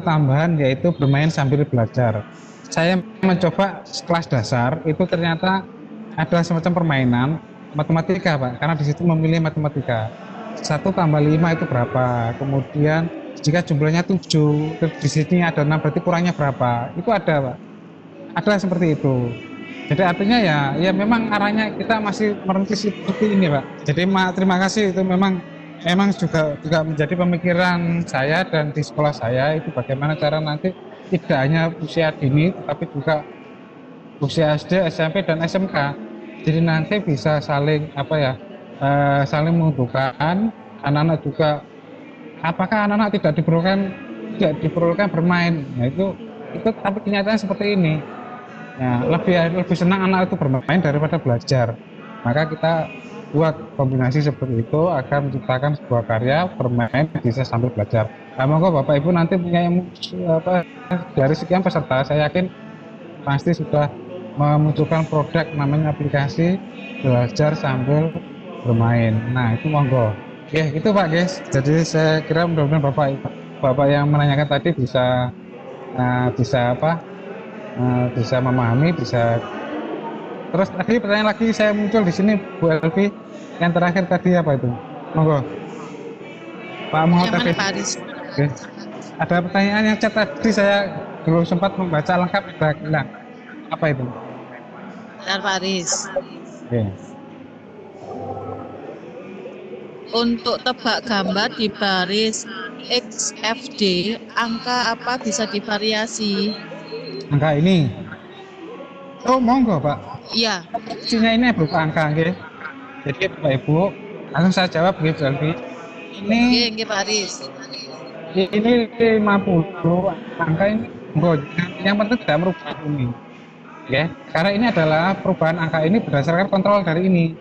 tambahan yaitu bermain sambil belajar. Saya mencoba kelas dasar itu ternyata ada semacam permainan matematika, Pak, karena di situ memilih matematika. 1 tambah 5 itu berapa? Kemudian jika jumlahnya 7, di sini ada 6, berarti kurangnya berapa? Itu ada, Pak. Ada seperti itu. Jadi artinya ya memang arahnya kita masih merintis seperti ini, Pak. Jadi terima kasih, itu memang juga menjadi pemikiran saya dan di sekolah saya itu bagaimana cara nanti tidak hanya usia dini tapi juga usia SD, SMP dan SMK. Jadi nanti bisa saling saling menentukan anak-anak juga, apakah anak-anak tidak diperlukan bermain. Nah itu tapi kenyataannya seperti ini. Ya, lebih senang anak itu bermain daripada belajar. Maka kita buat kombinasi seperti itu akan menciptakan sebuah karya bermain bisa sambil belajar. Nah, monggo Bapak Ibu nanti punya dari sekian peserta, saya yakin pasti sudah memunculkan produk namanya aplikasi belajar sambil bermain. Nah itu monggo. Ya itu Pak guys. Jadi saya kira mudah-mudahan Bapak yang menanyakan tadi bisa bisa memahami, bisa. Terus tadi pertanyaan lagi saya muncul di sini Bu Elvi, yang terakhir tadi apa itu? Monggo Pak Muhammad tadi. Oke. Ada pertanyaan yang chat tadi saya belum sempat membaca lengkap, sudah hilang. Apa itu? Bentar Pak Aris. Oke. Untuk tebak gambar di baris XFD, angka apa bisa divariasi? Angka ini. Oh, monggo, Pak. Iya. Opsinya ini berupa angka, nggih. Jadi Bapak Ibu, langsung saya jawab nggih, Selvi. Nggih, Pak Aris. Ini 50 angka ini, monggo. Yang penting tidak merubah ini. Ya, karena ini adalah perubahan angka ini berdasarkan kontrol dari ini.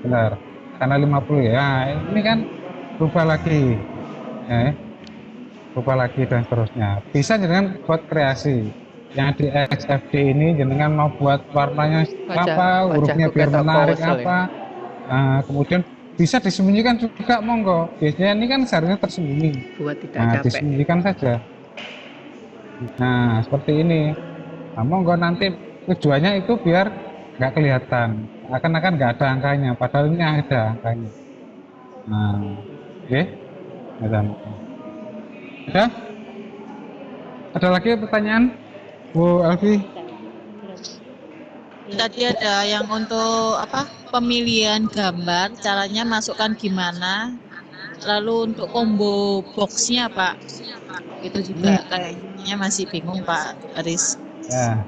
Benar. Karena 50 ya. Ini kan berubah lagi. Ya. Berubah lagi dan seterusnya. Bisa dengan buat kreasi. Yang di XFD ini jenengan mau buat warnanya apa, hurufnya biar menarik apa. Nah, kemudian bisa disembunyikan juga, monggo. Biasanya ini kan seharusnya tersembunyi. Buat tidak Nah, capek. disembunyikan saja. Nah, seperti ini. Nah, monggo nanti tujuannya itu biar nggak kelihatan. Akan-akan nggak ada angkanya, padahal ini ada angkanya. Nah, oke. Ada? Ada lagi pertanyaan? Bu Elvi? Tadi ada yang untuk pemilihan gambar, caranya masukkan gimana? Lalu untuk combo boxnya Pak, itu juga kayaknya masih bingung Pak Aris. Ya,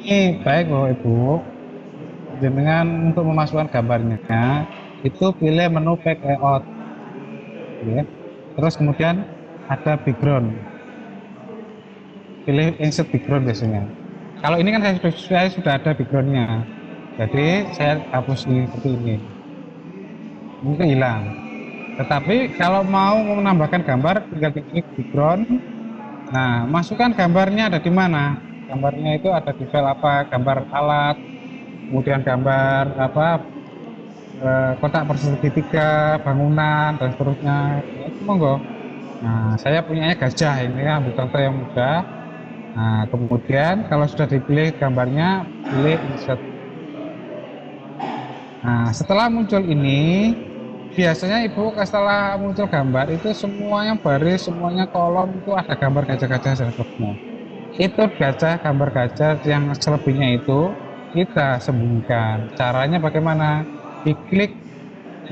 ini baik Bapak Ibu. Dengan untuk memasukkan gambarnya, itu pilih menu pack layout. Ya. Terus kemudian ada background. Pilih insert background biasanya. Kalau ini kan saya sudah ada backgroundnya, jadi saya hapus seperti ini. Mungkin hilang. Tetapi kalau mau menambahkan gambar, tinggal klik background. Nah, masukkan gambarnya ada di mana? Gambarnya itu ada di file apa? Gambar alat, kemudian gambar kotak persegi 3, bangunan dan seterusnya. Itu monggo. Nah, saya punyanya gajah, ini kan contoh yang mudah. Nah, kemudian kalau sudah dipilih gambarnya, pilih insert. Nah, setelah muncul ini, biasanya Ibu setelah muncul gambar itu semuanya baris, semuanya kolom itu ada gambar gajah-gajah dan seterusnya. Itu gambar gajah yang selebihnya itu kita sembunyikan. Caranya bagaimana? Diklik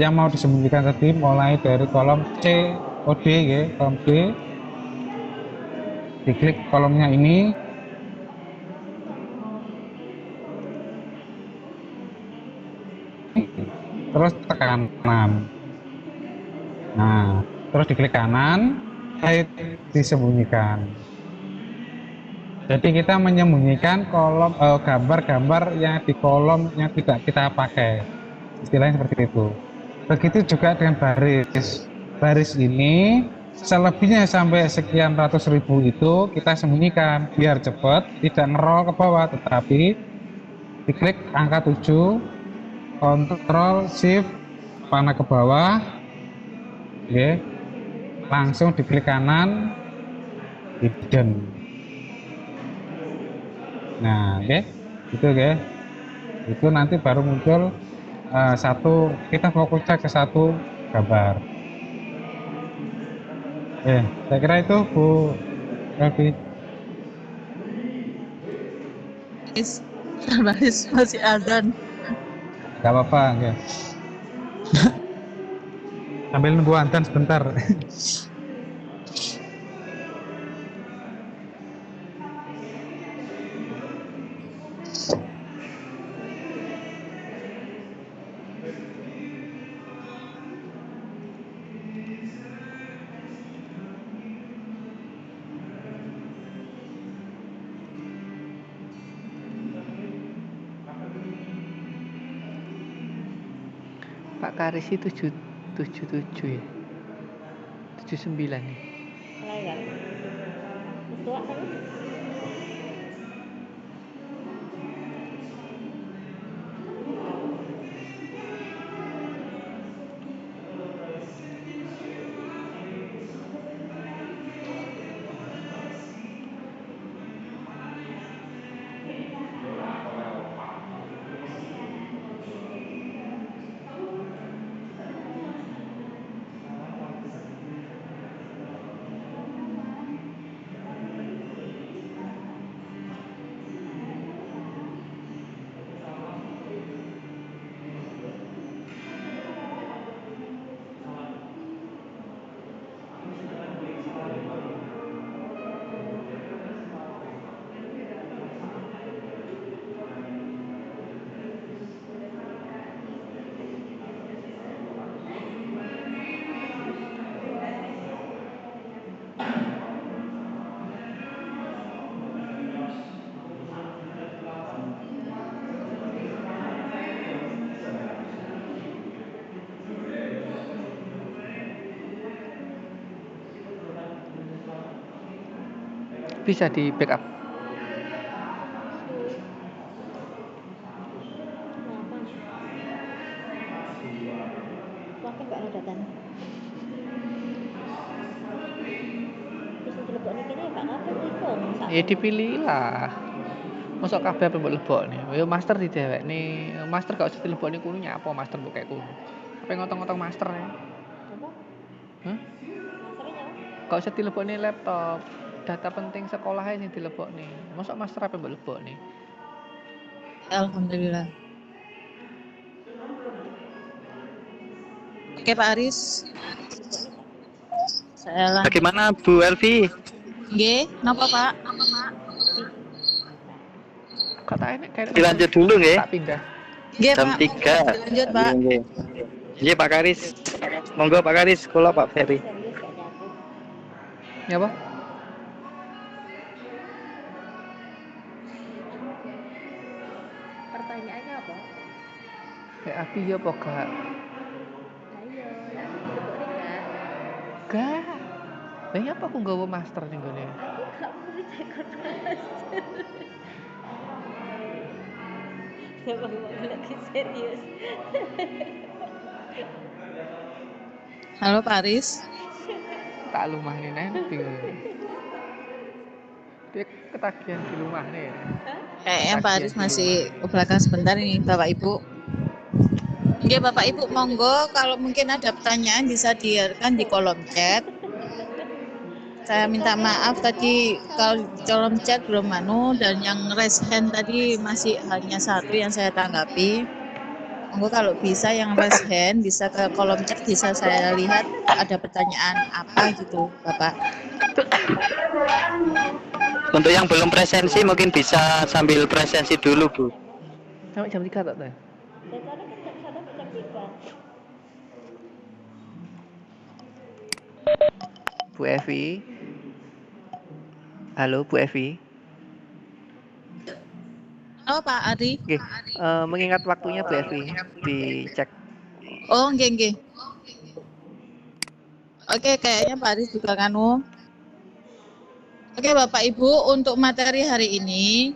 yang mau disembunyikan tadi, mulai dari kolom C, OD, ya, kolom D. Diklik kolomnya ini, terus tekan 6. Nah, terus diklik kanan, hide disembunyikan. Jadi kita menyembunyikan kolom gambar-gambar yang di kolom yang tidak kita pakai. Istilahnya seperti itu. Begitu juga dengan baris. Baris ini selebihnya sampai sekian ratus ribu itu kita sembunyikan biar cepat, tidak ngerol ke bawah, tetapi diklik angka 7, Ctrl Shift panah ke bawah, oke, langsung diklik kanan, hidden. Nah, oke, itu oke, itu nanti baru muncul satu, kita fokusnya ke satu gambar. Saya kira itu Bu Elvi. Baris masih azan. Gak apa-apa, oke. Sambil nunggu antan sebentar. Pak Karisi 777 ya. 79 nih. Lewat. Ketua kan? Bisa di backup. Makin gak ada datan. Bisa dilebok nih kini gak ngapa nih. Ya dipilih lah. Masuk kabeh apa mbok lebokne. Ya master di dewek nih. Master gak usah dilebokne kuno nyapa master mbok kayak kuno. Apa ngotong-ngotong master ya? Apa? Hah? Masternya? Gak usah dilebokne laptop. Data penting sekolahnya sing dilebokne. Masuk master apa mbok lebokne? Alhamdulillah. Oke Pak Aris. Saya lanjut. Bagaimana Bu Elvi? Nggih, napa Pak? Kok tak enak kayak Dilanjut dulu nggih. tak pindah. Nggih Jam Pak. 3. Lanjut Pak. Nggih. Iya Pak Karis. Monggo Pak Karis, kula Pak Ferry. Serius gak nyatu. Ya apa? Pertanyaannya apa? Kayak api ya apa gak? Ayo, lah dilebok nih gak? Gak. Lah ya apa aku nggawa master ning gone? Aku gak mau dicekot master. Siapa yang lagi serius? Halo Pak Aris. Tak lumah nih bingung. Dia ketagihan di rumah nih. Kayaknya Pak Aris masih ke belakang sebentar ini Bapak Ibu. Oke Bapak Ibu, monggo kalau mungkin ada pertanyaan bisa diarahkan di kolom chat. Saya minta maaf tadi kalau di kolom chat belum dan yang raise hand tadi masih hanya satu yang saya tanggapi. Monggo kalau bisa yang raise hand bisa ke kolom chat, bisa saya lihat ada pertanyaan apa gitu Bapak. Untuk yang belum presensi mungkin bisa sambil presensi dulu Bu. Sampai jam 3 tak tahu. Deadline kan jam 1 sampai jam 3. Bu Evi. Halo Bu Evi. Oh, Pak Ari. Oke, mengingat waktunya Bu Evi, dicek. Oh, nggih. Oke, kayaknya Pak Ari juga kanu. Oke, Bapak Ibu, untuk materi hari ini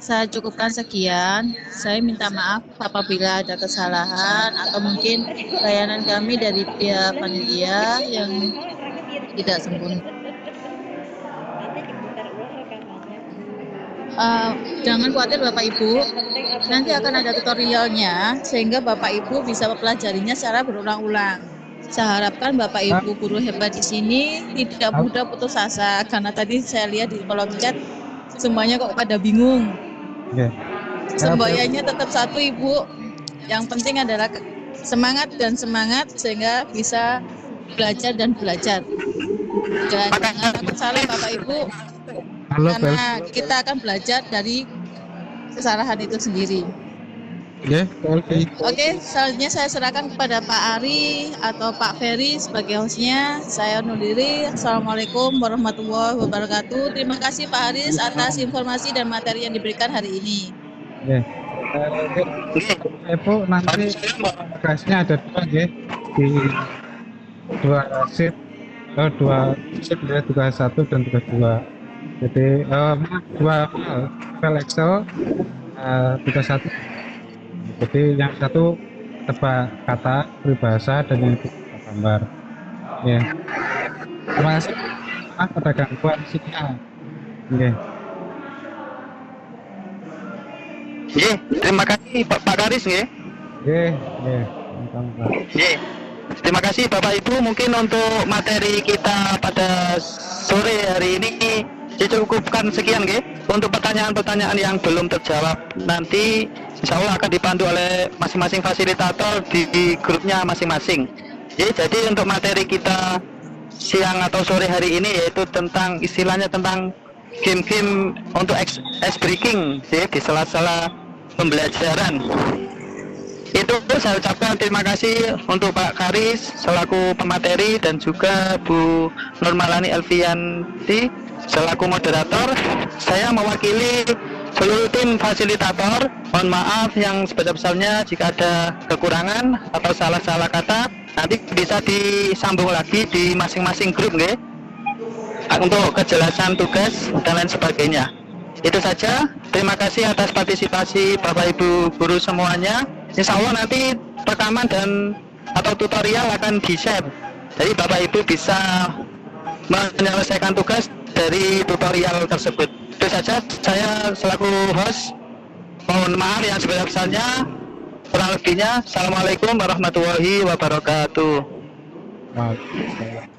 saya cukupkan sekian. Saya minta maaf apabila ada kesalahan atau mungkin layanan kami dari pihak panitia yang tidak sempurna. Jangan khawatir Bapak Ibu, nanti akan ada tutorialnya sehingga Bapak Ibu bisa mempelajarinya secara berulang-ulang. Saya harapkan Bapak Ibu guru hebat di sini tidak mudah putus asa karena tadi saya lihat di kolom chat semuanya kok pada bingung. Oke. Semboyannya tetap satu Ibu. Yang penting adalah semangat sehingga bisa belajar dan belajar. Dan jangan takut salah Bapak Ibu. Halo, Bel. Karena kita akan belajar dari kesalahan itu sendiri. Oke, Elvi. Oke, selanjutnya saya serahkan kepada Pak Ari atau Pak Ferry sebagai hostnya. Saya undur diri. Assalamualaikum warahmatullahi wabarakatuh. Terima kasih Pak Haris atas informasi dan materi yang diberikan hari ini. Ibu nanti tugasnya ada dua ya, di dua sheet, ya, tugas 1 dan tugas 2. Jadi dua file Excel, tugas 1. Jadi yang satu tebak kata, peribahasa, dan yang itu gambar. Ya. Terima kasih. Ada gangguan sinyal. Oke. Nggih, terima kasih Pak Karis nggih. Oke. Nggih. Terima kasih Bapak Ibu, mungkin untuk materi kita pada sore hari ini dicukupkan sekian nggih. Untuk pertanyaan-pertanyaan yang belum terjawab nanti insya Allah akan dipandu oleh masing-masing fasilitator di grupnya masing-masing. Jadi untuk materi kita siang atau sore hari ini yaitu tentang istilahnya tentang game-game untuk ice breaking di sela-sela pembelajaran. Itu saya ucapkan terima kasih untuk Pak Karis selaku pemateri dan juga Bu Nurmalani Elvianti selaku moderator. Saya mewakili seluruh tim fasilitator. Mohon maaf yang sebesar-besarnya jika ada kekurangan atau salah-salah kata. Nanti bisa disambung lagi di masing-masing grup nggih. Untuk kejelasan tugas dan lain sebagainya. Itu saja. Terima kasih atas partisipasi Bapak Ibu guru semuanya. Insya Allah nanti rekaman dan atau tutorial akan di-share. Jadi Bapak Ibu bisa menyelesaikan tugas dari tutorial tersebut. Itu saja. Saya selaku host mohon maaf yang sebesar-besarnya. Kurang lebihnya. Assalamualaikum warahmatullahi wabarakatuh. Waalaikumsalam.